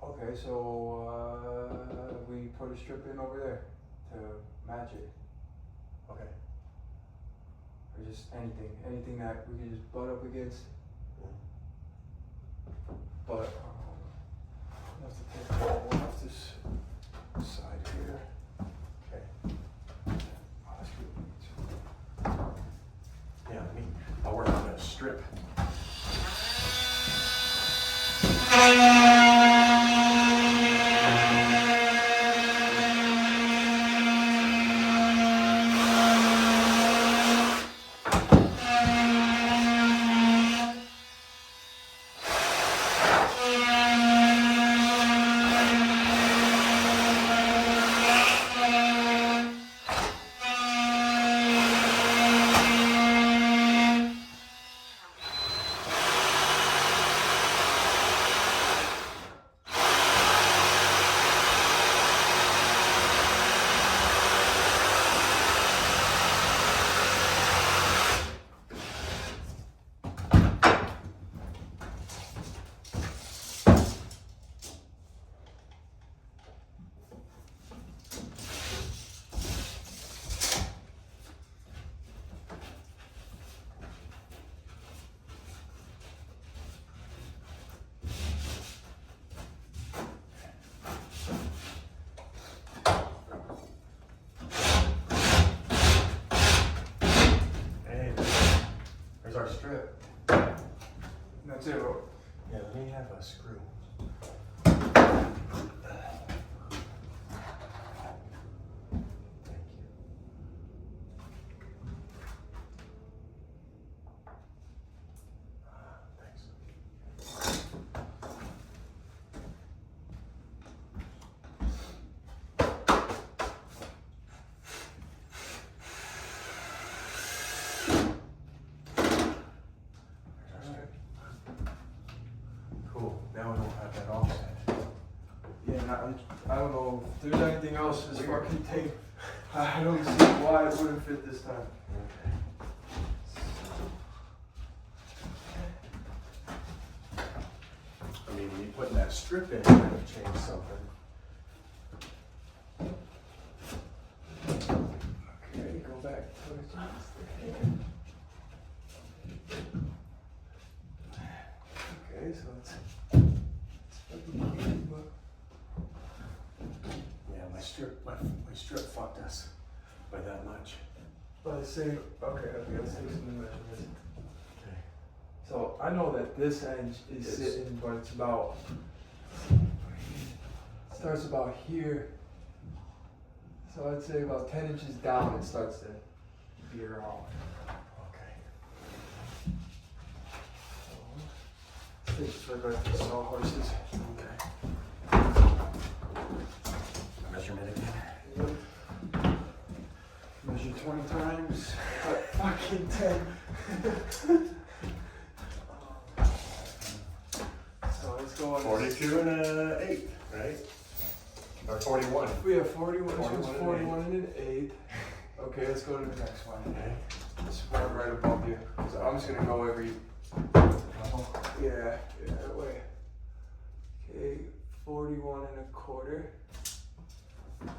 S2: Okay, so we put a strip in over there to match it,
S1: Okay.
S2: or just anything that we can just butt up against. But we'll have to take the wall off this side here.
S1: Okay.
S2: Oh, that's good.
S1: Yeah, I'll work on a strip. Hey, there's our strip.
S2: That's it.
S1: Yeah, let me have a screw. Thank you. Thanks. Cool. Now we don't have that offset.
S2: Yeah, I don't know if there's anything else this
S1: Weird.
S2: fucking thing. I don't see why it wouldn't fit this time.
S1: Okay. I mean, when you put that strip in, it might have changed something.
S2: Okay, go back towards Okay, so it's fucking cute, but
S1: Yeah, my strip fucked us by that much.
S2: by the same. Okay, let's take some measurements.
S1: Okay.
S2: So I know that this end is
S1: Yes.
S2: sitting, but it's about starts about here. So I'd say about 10 inches down it starts to veer off.
S1: Okay.
S2: So let's take a look at the sawhorses.
S1: Okay. Measurement again.
S2: Measure 20 times, but fucking 10. So let's go on.
S1: 42 and an 8, right? Or 41.
S2: We have 41, this
S1: 41
S2: one's
S1: and
S2: 41 and an 8. Okay, let's go to the next one.
S1: Okay.
S2: This one right above you. So I'm just gonna go every. Yeah, that way. Okay, 41 and a quarter. And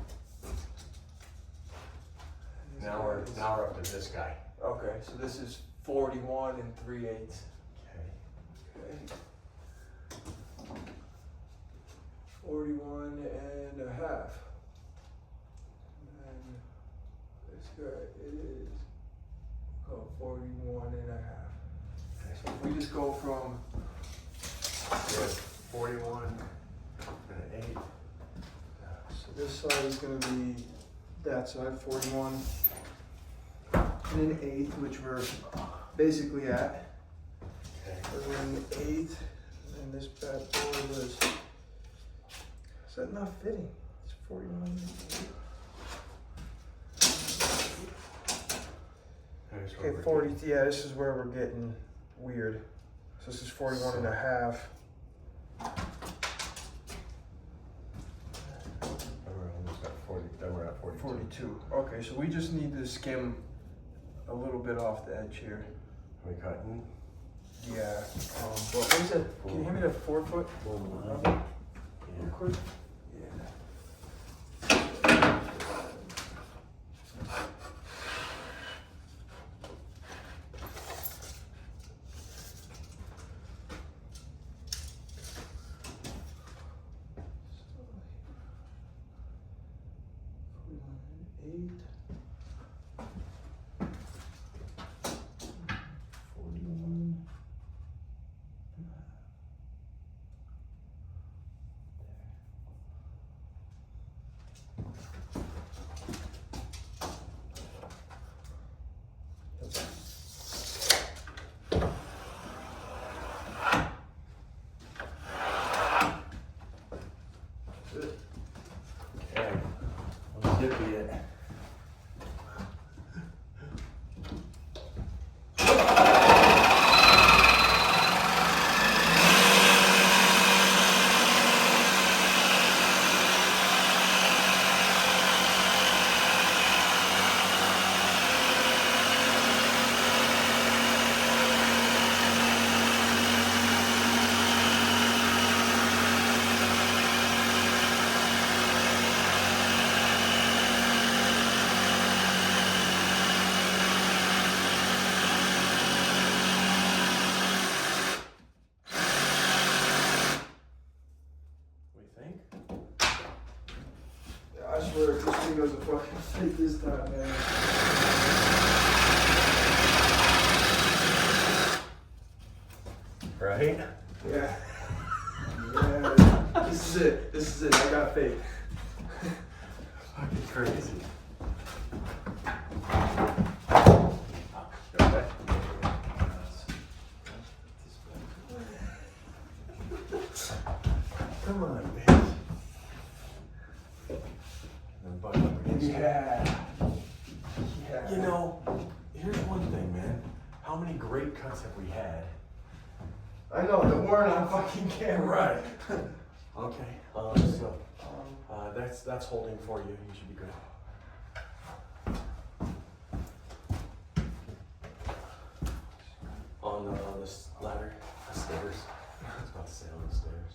S2: this
S1: Now
S2: guy
S1: we're
S2: is-
S1: up to this guy.
S2: Okay, so this is 41 and 3/8.
S1: Okay.
S2: Okay. 41 and a half. And this guy is 41 and a half. So if we just go from
S1: We have 41 and an 8.
S2: so this side is going to be that side 41 and an 8, which we're basically at.
S1: Okay.
S2: We're in the 8, and this bad boy was. Is that not fitting? It's 41 and 8.
S1: There's where
S2: Okay,
S1: we're
S2: 40,
S1: getting-
S2: yeah, this is where we're getting weird. So this is 41 and a half.
S1: We're almost at 40. Then we're at 42.
S2: 42. Okay, Okay, so we just need to skim a little bit off the edge here.
S1: Are we cutting?
S2: Yeah. But what is it? Can you hand me that 4 foot?
S1: Yeah.
S2: Real quick? Yeah.
S1: Okay. Let's get to it.
S2: I swear, this thing doesn't fucking fit this time, man.
S1: Right?
S2: Yeah. Yeah. This is it. This is it. I got faith.
S1: Fucking crazy. Come on, bitch. And then butt up against you.
S2: Yeah.
S1: You know, here's one thing, man. How many great cuts have we had?
S2: I know, that weren't on fucking camera.
S1: Right. Okay. So that's holding for you. You should be good. On the ladder, the stairs. I was about to say on the stairs.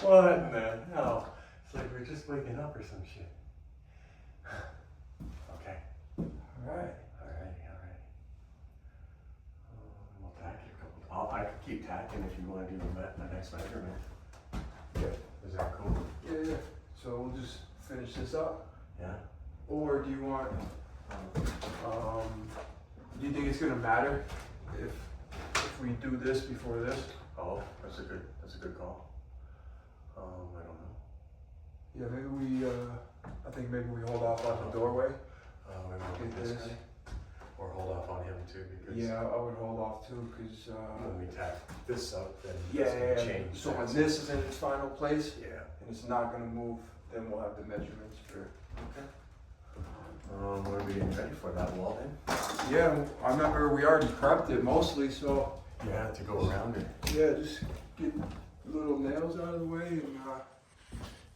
S1: What in the hell? It's like we're just waking up or some shit. Okay.
S2: Alright.
S1: Alright. We'll tack it a couple. I could keep tacking if you want to do the next measurement.
S2: Yeah.
S1: Is that cool?
S2: Yeah. So we'll just finish this up.
S1: Yeah.
S2: Or do you want, do you think it's gonna matter if we do this before this?
S1: Oh, that's a good call. I don't know.
S2: Yeah, maybe we, I think maybe we hold off on the doorway.
S1: Maybe we'll
S2: Like
S1: do this
S2: this.
S1: guy. Or hold off on him too because
S2: Yeah, I would hold off too, cause,
S1: when we tack this up, then
S2: yeah,
S1: it's gonna change.
S2: So when this is in its final place
S1: Yeah.
S2: and it's not gonna move, then we'll have the measurements for.
S1: Okay. What are we getting ready for that wall then?
S2: Yeah, I remember we already prepped it mostly, so
S1: Yeah, to go around it.
S2: yeah, just get little nails out of the way and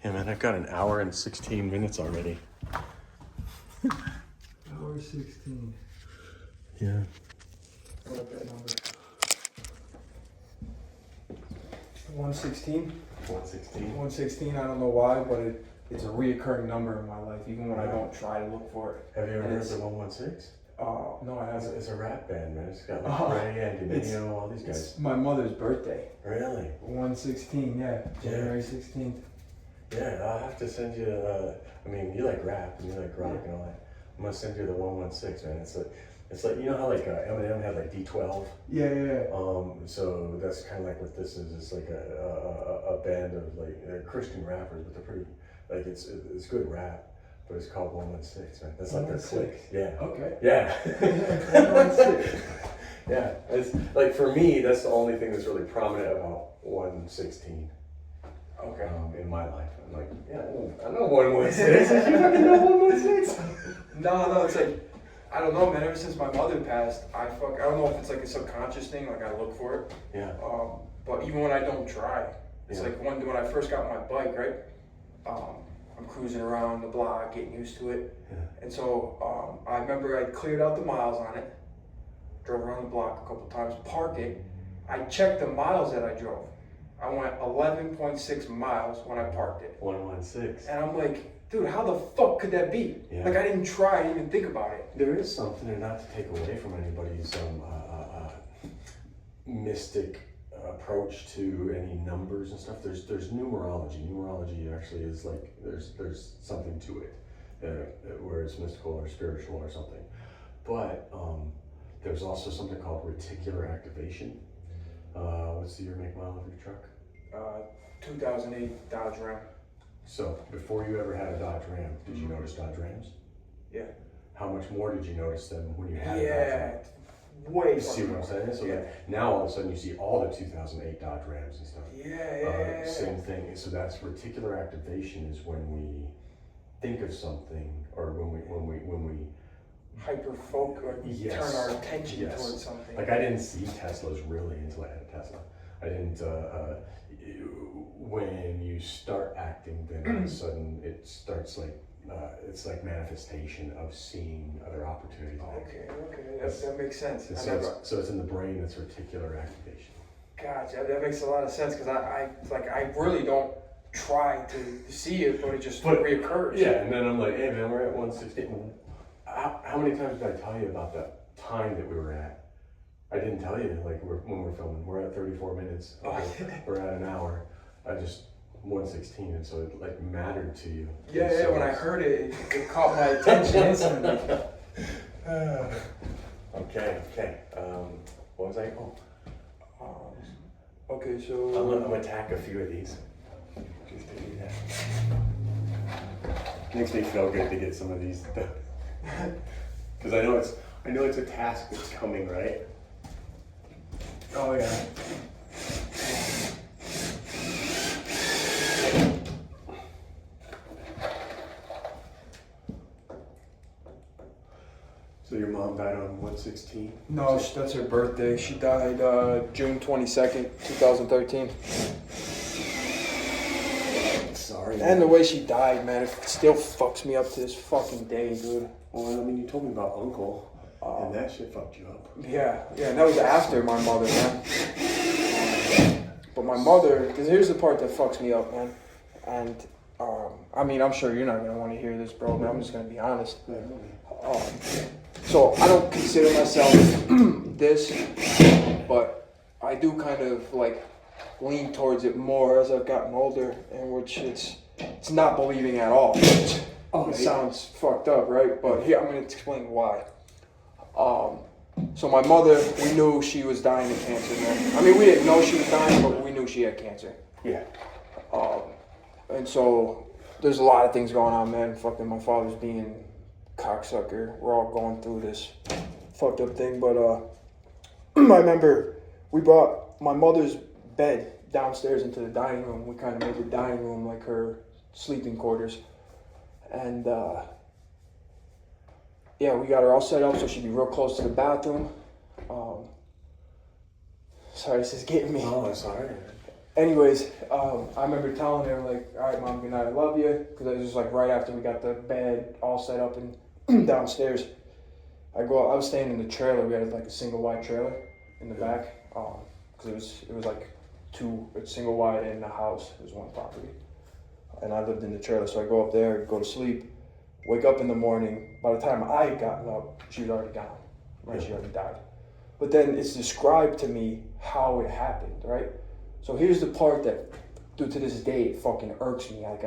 S1: Yeah, man, I've got an hour and 16 minutes already.
S2: hour 16.
S1: Yeah.
S2: I like that number. 116?
S1: 116.
S2: 116, I don't know why, but it's a reoccurring number in my life, even when I don't try to look for it.
S1: Have you ever
S2: And
S1: heard
S2: it's-
S1: the 116?
S2: No, I haven't.
S1: It's a rap band, man. It's got
S2: Oh,
S1: like Ray, Andy,
S2: it's-
S1: Nino, all these guys.
S2: It's my mother's birthday.
S1: Really?
S2: 116, yeah. January 16th.
S1: Yeah, I'll have to send you, I mean, you like rap and you like rock and all that. I'm gonna send you the 116, man. It's like, you know how like Eminem had like D12?
S2: Yeah.
S1: So that's kind of like what this is. It's like a band of like, they're Christian rappers, but they're pretty, like it's good rap, but it's called 116, man. That's like their
S2: 116.
S1: clique. Yeah.
S2: Okay.
S1: Yeah.
S2: 116.
S1: Yeah. It's like, for me, that's the only thing that's really prominent about 116.
S2: Okay.
S1: In my life. I'm like, yeah, I know 116. You fucking know 116?
S2: No, it's like, I don't know, man. Ever since my mother passed, I don't know if it's like a subconscious thing, like I look for it.
S1: Yeah.
S2: But even when I don't try, it's
S1: Yeah.
S2: like when I first got my bike, right? I'm cruising around the block, getting used to it.
S1: Yeah.
S2: And so I remember I cleared out the miles on it, drove around the block a couple times, parked it. I checked the miles that I drove. I went 11.6 miles when I parked it.
S1: 116.
S2: And I'm like, dude, how the fuck could that be?
S1: Yeah.
S2: Like, I didn't try, I didn't even think about it.
S1: There is something, and not to take away from anybody's mystic approach to any numbers and stuff. There's numerology. Numerology actually is like there's something to it, where it's mystical or spiritual or something. But there's also something called reticular activation. What's the year, make, mile of your truck?
S2: 2008 Dodge Ram.
S1: So before you ever had a Dodge Ram, did you notice Dodge Rams?
S2: Yeah.
S1: How much more did you notice them when you had a Dodge Ram?
S2: Way.
S1: You see what I'm saying? So
S2: yeah.
S1: like, now all of a sudden you see all the 2008 Dodge Rams and stuff.
S2: Yeah.
S1: Same thing. So that's reticular activation, is when we think of something, or when we
S2: Hyper focus, or
S1: Yes.
S2: turn our attention
S1: Yes.
S2: towards something.
S1: Like, I didn't see Teslas really until I had a Tesla. I didn't. When you start acting, then all of a sudden it starts like it's like manifestation of seeing other opportunities.
S2: Okay, that makes sense.
S1: So it's in the brain. It's reticular activation.
S2: Gotcha, that makes a lot of sense, because I really don't try to see it, but it just reoccurs.
S1: Yeah, and then I'm like, hey man, we're at 116. How many times did I tell you about that time that we were at? I didn't tell you, like, when we're filming. We're at 34 minutes. We're at an hour. I just 116, and so it like mattered to you.
S2: Yeah, when I heard it, it caught my attention instantly.
S1: Okay. What was I?
S2: Okay, so
S1: I'm gonna attack a few of these. Just to do that. Makes me feel good to get some of these done. Because I know it's a task that's coming, right?
S2: oh yeah.
S1: So your mom died on 116?
S2: No, that's her birthday. She died June 22nd, 2013.
S1: Sorry.
S2: And the way she died, man, it still fucks me up to this fucking day, dude.
S1: Well, I mean, you told me about Uncle, and that shit fucked you up.
S2: Yeah, and that was after my mother, man. But my mother, because here's the part that fucks me up, man. And, I mean, I'm sure you're not going to want to hear this, bro, but I'm just going to be honest. So I don't consider myself this, but I do kind of, like, lean towards it more as I've gotten older, in which it's not believing at all. It sounds fucked up, right? But here, I'm going to explain why. So my mother, we knew she was dying of cancer, man. I mean, we didn't know she was dying, but we knew she had cancer.
S1: Yeah.
S2: And so there's a lot of things going on, man. Fucking my father's being cocksucker. We're all going through this fucked up thing. But I remember we brought my mother's bed downstairs into the dining room. We kind of made the dining room like her sleeping quarters. And yeah, we got her all set up so she'd be real close to the bathroom. Sorry, this is getting me.
S1: Oh, I'm sorry.
S2: Anyways, I remember telling her, like, all right, Mom, good night, I love you. Because it was just like right after we got the bed all set up and downstairs. I was staying in the trailer. We had like a single wide trailer in the back. Because it was like a single wide in the house. It was one property. And I lived in the trailer. So I go up there, go to sleep, wake up in the morning. By the time I had gotten up, she was already gone. Right? She already died. But then it's described to me how it happened, right? So here's the part that, due to this day, it fucking irks me. Like,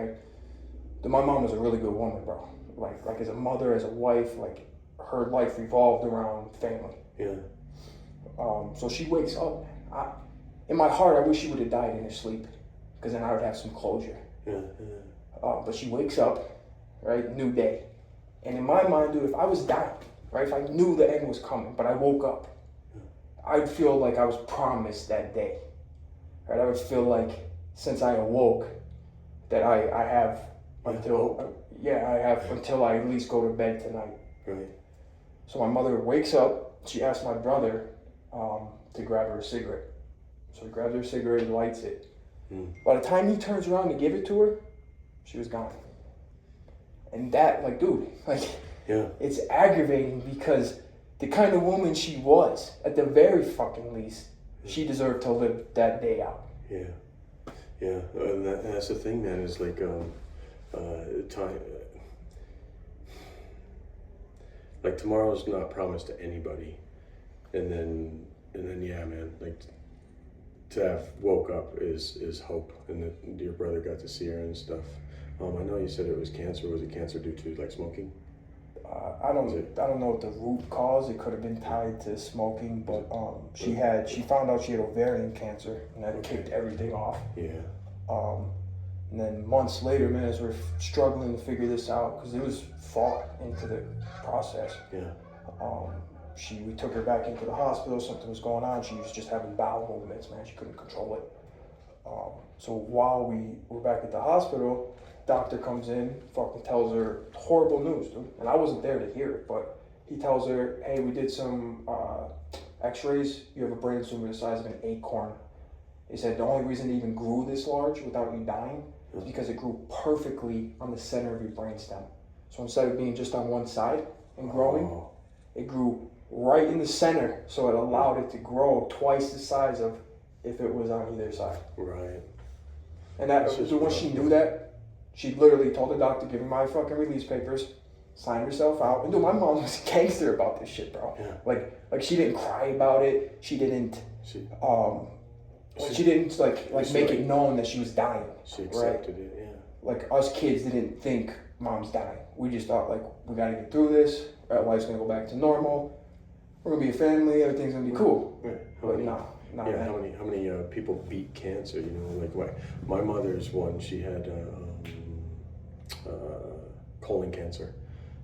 S2: my mom was a really good woman, bro. Like as a mother, as a wife, like, her life revolved around family.
S1: Yeah.
S2: So she wakes up. In my heart, I wish she would have died in her sleep, because then I would have some closure.
S1: Yeah.
S2: But she wakes up, right? New day. And in my mind, dude, if I was dying, right? If I knew the end was coming, but I woke up, I'd feel like I was promised that day. Right? I would feel like since I awoke, that I have until I at least go to bed tonight.
S1: Right.
S2: So my mother wakes up. She asks my brother to grab her a cigarette. So he grabs her a cigarette and lights it. By the time he turns around to give it to her, she was gone. And that, like, dude, like,
S1: yeah,
S2: it's aggravating because the kind of woman she was, at the very fucking least, she deserved to live that day out.
S1: Yeah. Yeah. And that's the thing, man, is like, time. Like, tomorrow's not promised to anybody. And then, yeah, man, like, to have woke up is hope, and that your brother got to see her and stuff. I know you said it was cancer. Was it cancer due to like smoking?
S2: I don't know what the root cause. It could have been tied to smoking, but she found out she had ovarian cancer, and that kicked everything off.
S1: Yeah.
S2: And then months later, man, as we're struggling to figure this out, because it was far into the process.
S1: Yeah.
S2: We took her back into the hospital. Something was going on. She was just having bowel movements, man. She couldn't control it. So while we were back at the hospital, doctor comes in, fucking tells her horrible news, dude. And I wasn't there to hear it, but he tells her, hey, we did some x-rays. You have a brain tumor the size of an acorn. He said the only reason it even grew this large without you dying is because it grew perfectly on the center of your brainstem. So instead of being just on one side and growing, it grew right in the center, so it allowed it to grow twice the size of if it was on either side.
S1: Right.
S2: And when she knew that, she literally told the doctor, give me my fucking release papers, signed herself out. And dude, my mom was a gangster about this shit, bro.
S1: Yeah.
S2: Like she didn't cry about it. She didn't make it known that she was dying.
S1: She accepted it, yeah.
S2: Like, us kids didn't think mom's dying. We just thought, like, we gotta get through this. Our life's gonna go back to normal. We're gonna be a family. Everything's gonna be cool.
S1: Right.
S2: But no.
S1: Yeah. How many people beat cancer? You know, like my mother's one. She had colon cancer,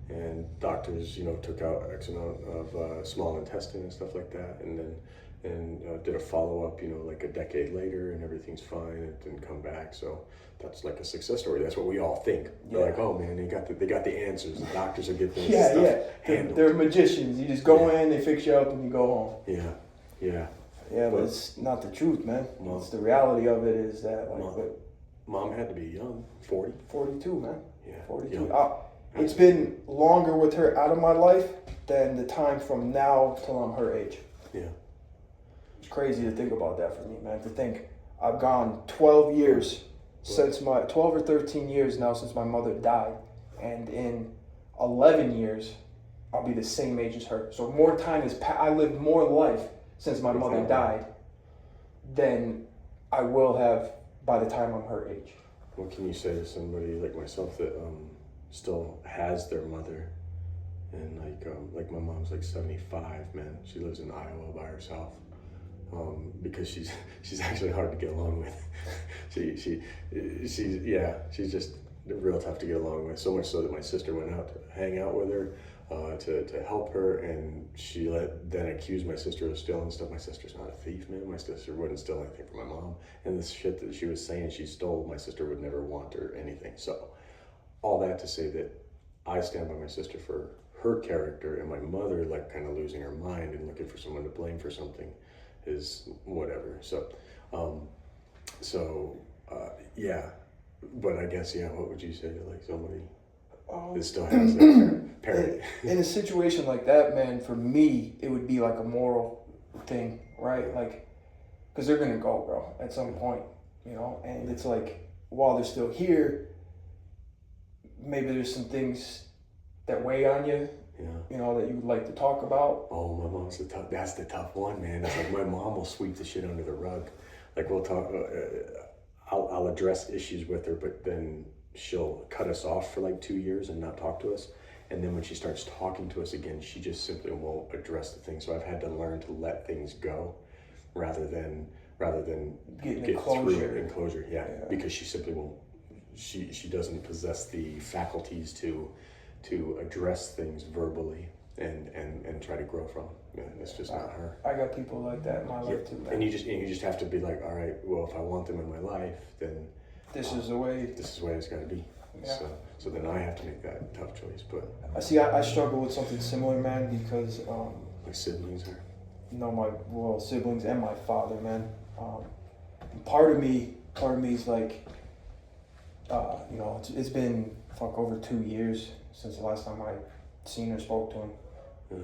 S1: and doctors, you know, took out X amount of small intestine and stuff like that, and did a follow up. You know, like a decade later, and everything's fine. It didn't come back. So that's like a success story. That's what we all think. They're like, oh man, they got the answers. The doctors will get this stuff handled. They're magicians. You just go in, they fix you up, and you go home. Yeah.
S2: Yeah, but it's not the truth, man. It's the reality of it is that, like,
S1: Mom had to be young, 40.
S2: 42, man.
S1: Yeah.
S2: 42. It's been longer with her out of my life than the time from now till I'm her age.
S1: Yeah.
S2: It's crazy to think about that for me, man. To think I've gone 12 years since 12 or 13 years now since my mother died, and in 11 years I'll be the same age as her. So more time has passed. I lived more life since my mother died than I will have by the time I'm her age.
S1: What can you say to somebody like myself that still has their mother, and like my mom's like 75, man. She lives in Iowa by herself. Because she's actually hard to get along with. She's just real tough to get along with. So much so that my sister went out to hang out with her, to help her, and she then accused my sister of stealing stuff. My sister's not a thief, man. My sister wouldn't steal anything from my mom, and the shit that she was saying she stole, my sister would never want or anything. So all that to say that I stand by my sister for her character, and my mother, like, kind of losing her mind and looking for someone to blame for something is whatever. Yeah, but I guess, what would you say to like somebody that still has that parent?
S2: In a situation like that, man, for me, it would be like a moral thing, right? Like, because they're gonna go, bro, at some point, you know. And it's like, while they're still here, maybe there's some things that weigh on you.
S1: Yeah.
S2: You know, that you would like to talk about.
S1: Oh, my mom's that's the tough one, man. It's like my mom will sweep the shit under the rug. Like, we'll talk, I'll address issues with her, but then she'll cut us off for like 2 years and not talk to us. And then when she starts talking to us again, she just simply won't address the thing. So I've had to learn to let things go rather than
S2: Getting
S1: get
S2: closure.
S1: through it in closure. Yeah, because she simply won't. She doesn't possess the faculties to address things verbally and try to grow from. Yeah, it's just not her.
S2: I got people like that in my life too, man.
S1: And you just have to be like, all right, well, if I want them in my life, then
S2: this is the way.
S1: This is the way it's got to be.
S2: Yeah.
S1: So then I have to make that tough choice. But
S2: I struggle with something similar, man, because
S1: my siblings are.
S2: no, my siblings and my father, man. Part of me is like, you know, it's been over 2 years since the last time I seen or spoke to him.
S1: Yeah.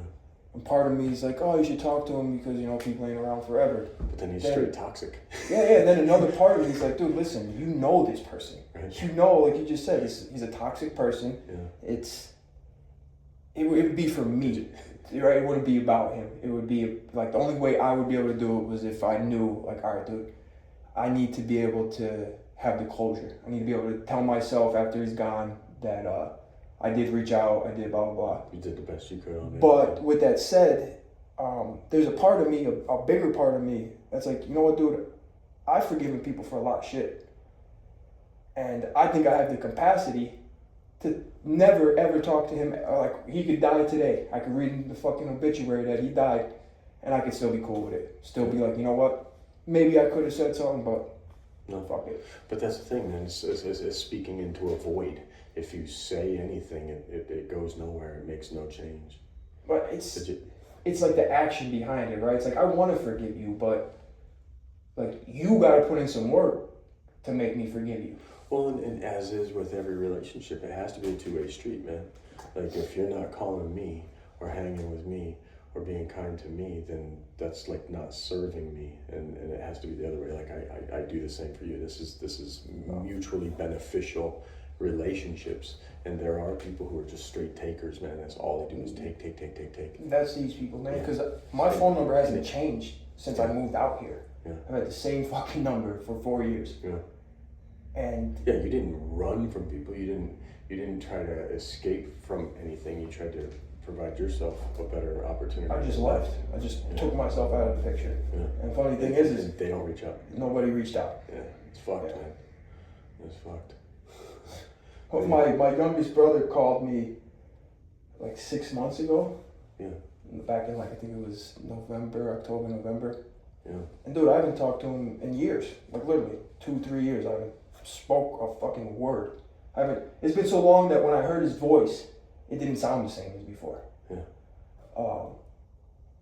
S2: And part of me is like, oh, you should talk to him because, you know, people ain't around forever.
S1: But then he's straight toxic.
S2: Yeah. And then another part of me is like, dude, listen, you know this person.
S1: Right.
S2: You know, like you just said, he's a toxic person.
S1: Yeah.
S2: It would be for me, right? It wouldn't be about him. It would be like the only way I would be able to do it was if I knew, like, all right, dude, I need to be able to have the closure. I need to be able to tell myself after he's gone that I did reach out, I did blah, blah, blah.
S1: You did the best you could on it.
S2: But with that said, there's a part of me, a bigger part of me, that's like, you know what, dude, I've forgiven people for a lot of shit. And I think I have the capacity to never, ever talk to him. Like, he could die today. I could read the fucking obituary that he died, and I could still be cool with it. Still be like, you know what, maybe I could have said something, but no, fuck it.
S1: But that's the thing, man. It's speaking into a void. If you say anything, it goes nowhere. It makes no change.
S2: But it's like the action behind it, right? It's like, I want to forgive you, but like, you got to put in some work to make me forgive you.
S1: Well, and as is with every relationship, it has to be a two-way street, man. Like, if you're not calling me or hanging with me or being kind to me, then that's like not serving me, and it has to be the other way. Like, I do the same for you. This is mutually beneficial relationships, and there are people who are just straight takers, man. That's all they do is take.
S2: That's these people, man, because my phone number hasn't changed since I moved out here.
S1: Yeah.
S2: I've had the same fucking number for 4 years.
S1: Yeah.
S2: And
S1: yeah, you didn't run from people. You didn't try to escape from anything. You tried to provide yourself a better opportunity.
S2: I just left. I just took myself out of the picture. Yeah. And funny thing is
S1: they don't reach out.
S2: Nobody reached out.
S1: Yeah, it's fucked, man. It's fucked.
S2: Well, my youngest brother called me like 6 months ago.
S1: Yeah.
S2: Back in, like, I think it was October, November.
S1: Yeah.
S2: And dude, I haven't talked to him in years. Like, literally 2-3 years. I haven't spoke a fucking word. It's been so long that when I heard his voice, it didn't sound the same as before.
S1: Yeah.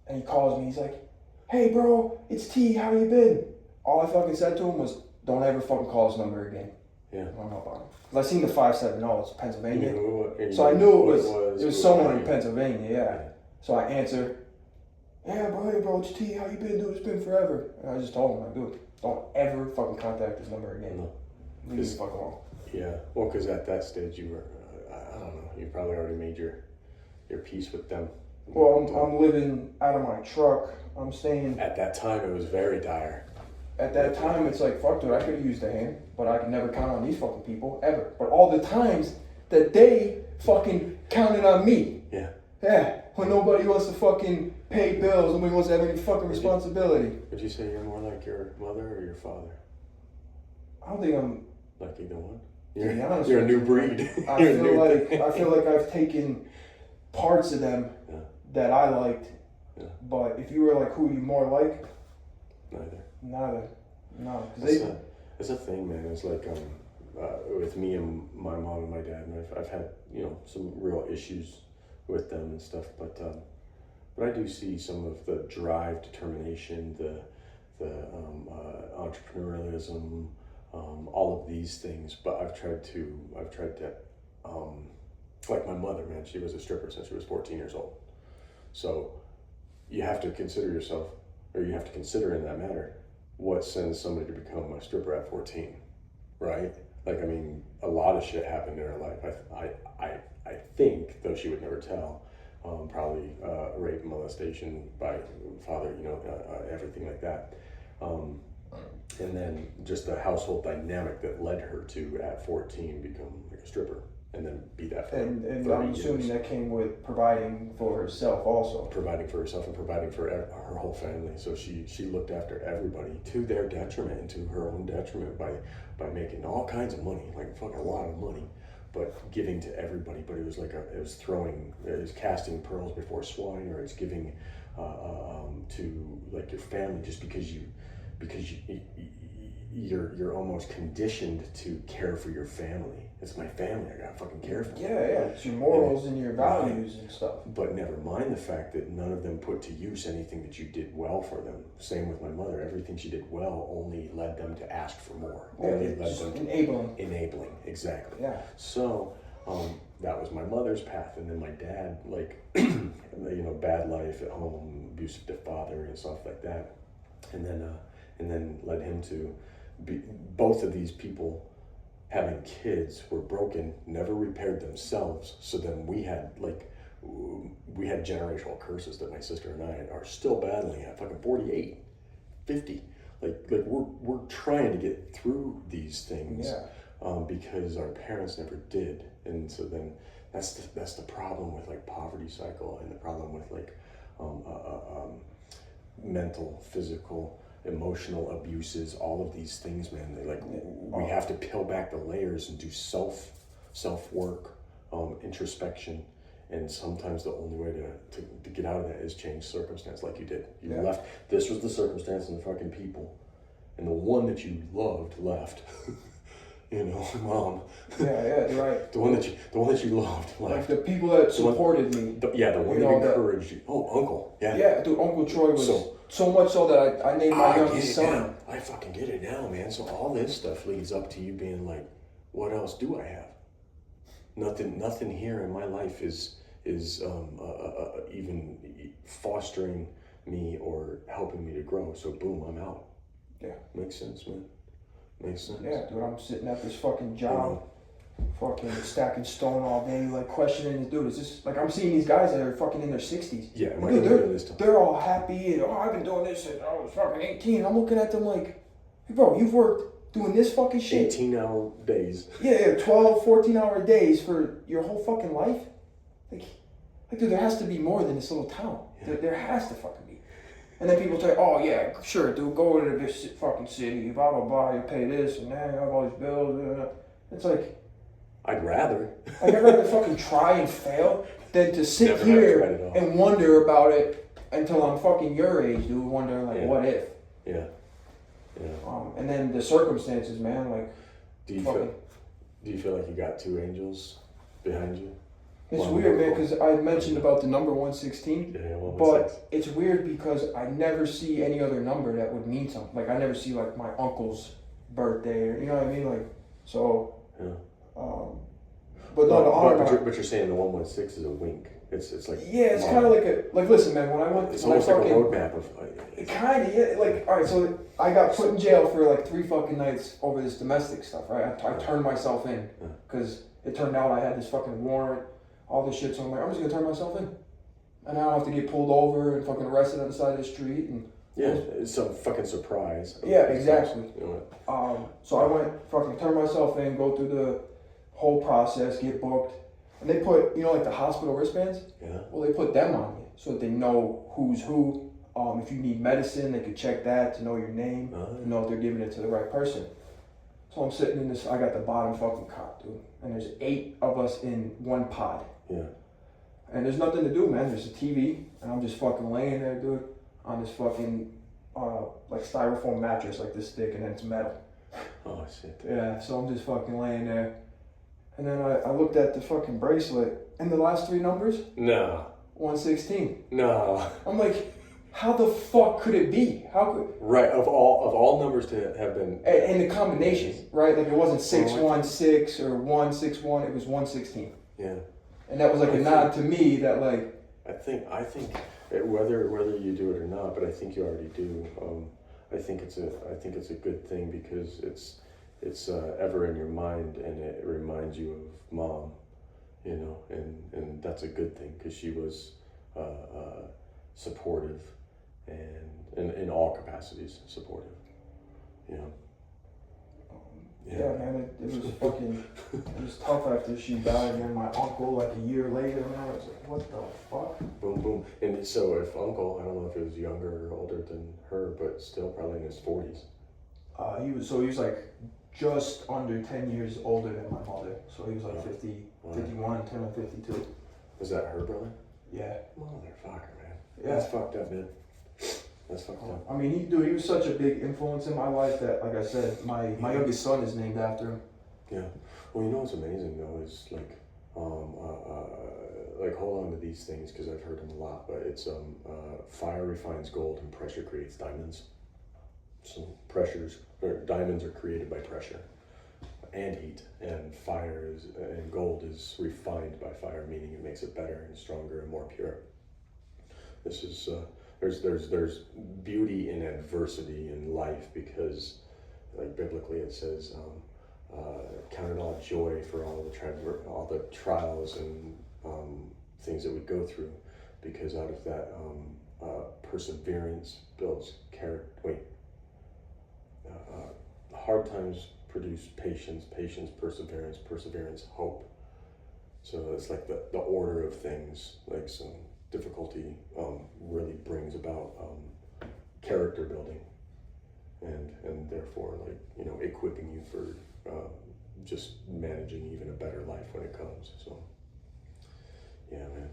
S2: And he calls me, he's like, hey bro, it's T, how you been? All I fucking said to him was, don't ever fucking call this number again.
S1: Yeah.
S2: I hung up on him. Because I seen the 570, it's Pennsylvania.
S1: So
S2: I knew it was someone in Pennsylvania, yeah. So I answer, yeah, bro, hey bro, it's T, how you been, dude? It's been forever. And I just told him, like, dude, don't ever fucking contact this number again.
S1: No.
S2: Leave me the fuck alone.
S1: Yeah, well, because at that stage you were, I don't know, you probably already made your peace with them.
S2: Well, I'm living out of my truck. I'm staying.
S1: At that time, it was very dire.
S2: At that time, it's like, fuck, dude, I could have used a hand, but I can never count on these fucking people, ever. But all the times that they fucking counted on me.
S1: Yeah.
S2: Yeah, when nobody wants to fucking pay bills, nobody wants to have any fucking responsibility.
S1: Would you say you're more like your mother or your father?
S2: I don't think I'm...
S1: Like either one?
S2: You're
S1: a new breed.
S2: I feel like I've taken parts of them that I liked, but if you were like, who you more like? Neither. No.
S1: It's a thing, man. It's like with me and my mom and my dad, and I've had, you know, some real issues with them and stuff, but I do see some of the drive, determination, the entrepreneurialism, all of these things. But I've tried to like my mother, man, she was a stripper since she was 14 years old. So you have to consider yourself, or you have to consider in that matter, what sends somebody to become a stripper at 14, right? Like, I mean, a lot of shit happened in her life. I think, though she would never tell, probably rape, molestation by father, you know, everything like that. And then just the household dynamic that led her to, at 14, become like a stripper. and then be that for
S2: And
S1: 30
S2: I'm assuming
S1: years.
S2: that came with providing for herself also.
S1: Providing for herself and providing for her whole family. So she looked after everybody to their detriment and to her own detriment by making all kinds of money, like fucking a lot of money, but giving to everybody. But it was like it was casting pearls before swine, or it's giving to like your family just because you're almost conditioned to care for your family. It's my family. I gotta fucking care for them.
S2: Yeah, it's your morals and your values and stuff.
S1: But never mind the fact that none of them put to use anything that you did well for them. Same with my mother. Everything she did well only led them to ask for more. Only led them to enabling, exactly.
S2: Yeah.
S1: So that was my mother's path, and then my dad, like, bad life at home, abusive father and stuff like that, and then led him to both of these people having kids were broken, never repaired themselves. So then we had generational curses that my sister and I are still battling at fucking 48, 50. Like we're trying to get through these things, because our parents never did. And so then that's the problem with like poverty cycle, and the problem with like mental, physical, emotional abuses, all of these things, man. We have to peel back the layers and do self work, introspection, and sometimes the only way to get out of that is change circumstance, like you did. You left. This was the circumstance and the fucking people, and the one that you loved left. Mom.
S2: Yeah, right.
S1: The one that you loved left.
S2: Like the people that supported me.
S1: The one that encouraged you. Oh, uncle. Yeah.
S2: Yeah, dude, Uncle Troy was so much so that I named my youngest son.
S1: I fucking get it now, man. So all this stuff leads up to you being like, what else do I have? Nothing here in my life is even fostering me or helping me to grow. So boom, I'm out.
S2: Yeah.
S1: Makes sense, man. Makes sense.
S2: Yeah, dude, I'm sitting at this fucking job, fucking stacking stone all day, like questioning, dude, is this, like, I'm seeing these guys that are fucking in their 60s.
S1: Yeah,
S2: dude, they're all happy, and, I've been doing this since I was fucking 18. I'm looking at them like, hey, bro, you've worked doing this fucking shit.
S1: 18-hour days.
S2: Yeah, 12, 14-hour days for your whole fucking life. Like, dude, there has to be more than this little town. Yeah. There has to fucking be. And then people say, oh, yeah, sure, dude, go to this fucking city, blah, blah, blah, you pay this, and then you have all these bills. It's like...
S1: I'd rather
S2: fucking try and fail than to sit here and wonder about it until I'm fucking your age, dude, wondering, like, what if?
S1: Yeah.
S2: And then the circumstances, man, like...
S1: Do you feel like you got two angels behind you?
S2: It's weird, man, because I mentioned about the number 116, but it's weird because I never see any other number that would mean something. Like, I never see, like, my uncle's birthday, or, you know what I mean? Like, so... Yeah. But
S1: you're saying the 116 is a wink. It's like...
S2: Yeah, it's kind of like, listen, man, when I went...
S1: It's almost like a roadmap of...
S2: It kind of, yeah, like, all right, so I got put in jail for, like, 3 fucking nights over this domestic stuff, right? I turned myself in, because it turned out I had this fucking warrant, all this shit, so I'm like, I'm just gonna turn myself in. And I don't have to get pulled over and fucking arrested on the side of the street. And
S1: it's some fucking surprise.
S2: Yeah, exactly. So I went, fucking turn myself in, go through the whole process, get booked. And they put, like the hospital wristbands?
S1: Yeah.
S2: Well, they put them on you so that they know who's who. If you need medicine, they could check that to know your name, to know if they're giving it to the right person. So I'm sitting in this, I got the bottom fucking cot, dude. And there's 8 of us in one pod.
S1: Yeah.
S2: And there's nothing to do, man. There's a TV, and I'm just fucking laying there, dude, on this fucking, like styrofoam mattress, like this thick, and then it's metal.
S1: Oh, shit.
S2: Yeah, so I'm just fucking laying there. And then I looked at the fucking bracelet, and the last 3 numbers?
S1: No.
S2: 116.
S1: No.
S2: I'm like, how the fuck could it be? How could...
S1: Right, of all numbers to have been...
S2: And the combination, right? Like, it wasn't 616 or 161, it was 116.
S1: Yeah.
S2: And that was like a nod to me that, like...
S1: I think whether you do it or not, but I think you already do. I think it's a good thing because it's ever in your mind, and it reminds you of mom, and that's a good thing because she was supportive and in all capacities supportive,
S2: Yeah, man, it was fucking, it was tough after she died, and then my uncle, like a year later, man, I was like, what the fuck?
S1: Boom, boom. And so if uncle, I don't know if he was younger or older than her, but still probably in his 40s.
S2: He was like just under 10 years older than my mother, so he was like 51, turning 52.
S1: Was that her brother?
S2: Yeah.
S1: Motherfucker, man.
S2: Yeah.
S1: That's fucked up, man. That's fucked up.
S2: I mean, he was such a big influence in my life that, like I said, my youngest son is named after him.
S1: Yeah. Well, you know what's amazing though is like hold on to these things because I've heard them a lot. But it's fire refines gold and pressure creates diamonds. So diamonds are created by pressure and heat, and and gold is refined by fire, meaning it makes it better and stronger and more pure. This is there's beauty in adversity in life because, like biblically, it says, "Count it all joy for all the trials and things that we go through, because out of that perseverance builds character." Hard times produce patience, perseverance, hope. So it's like the order of things, like some difficulty really brings about character building and therefore, like, you know, equipping you for just managing even a better life when it comes. So yeah, man.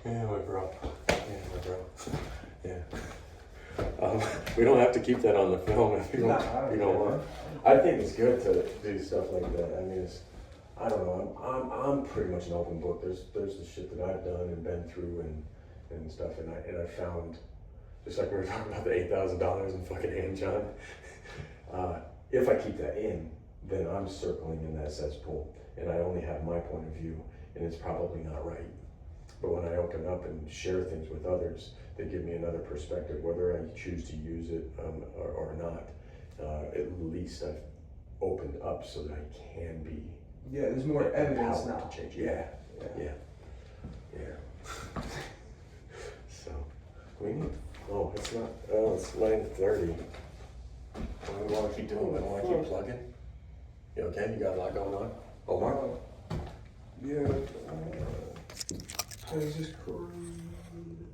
S1: Yeah, my bro. Yeah. We don't have to keep that on the film if you don't want. I think it's good to do stuff like that. I mean, I don't know. I'm pretty much an open book. There's the shit that I've done and been through and stuff, and I found, just like we were talking about the $8,000 in fucking hand, John. If I keep that in, then I'm circling in that cesspool, and I only have my point of view, and it's probably not right. But when I open up and share things with others, they give me another perspective, whether I choose to use it or not. At least I've opened up so that I can be.
S2: Yeah, there's more evidence now.
S1: To change. Yeah. So we need. Oh, it's not. Oh, it's 9:30. What do we want to keep doing? We want to keep plugging. You okay? You got a lot going on. Omar.
S2: Yeah. How's this crazy?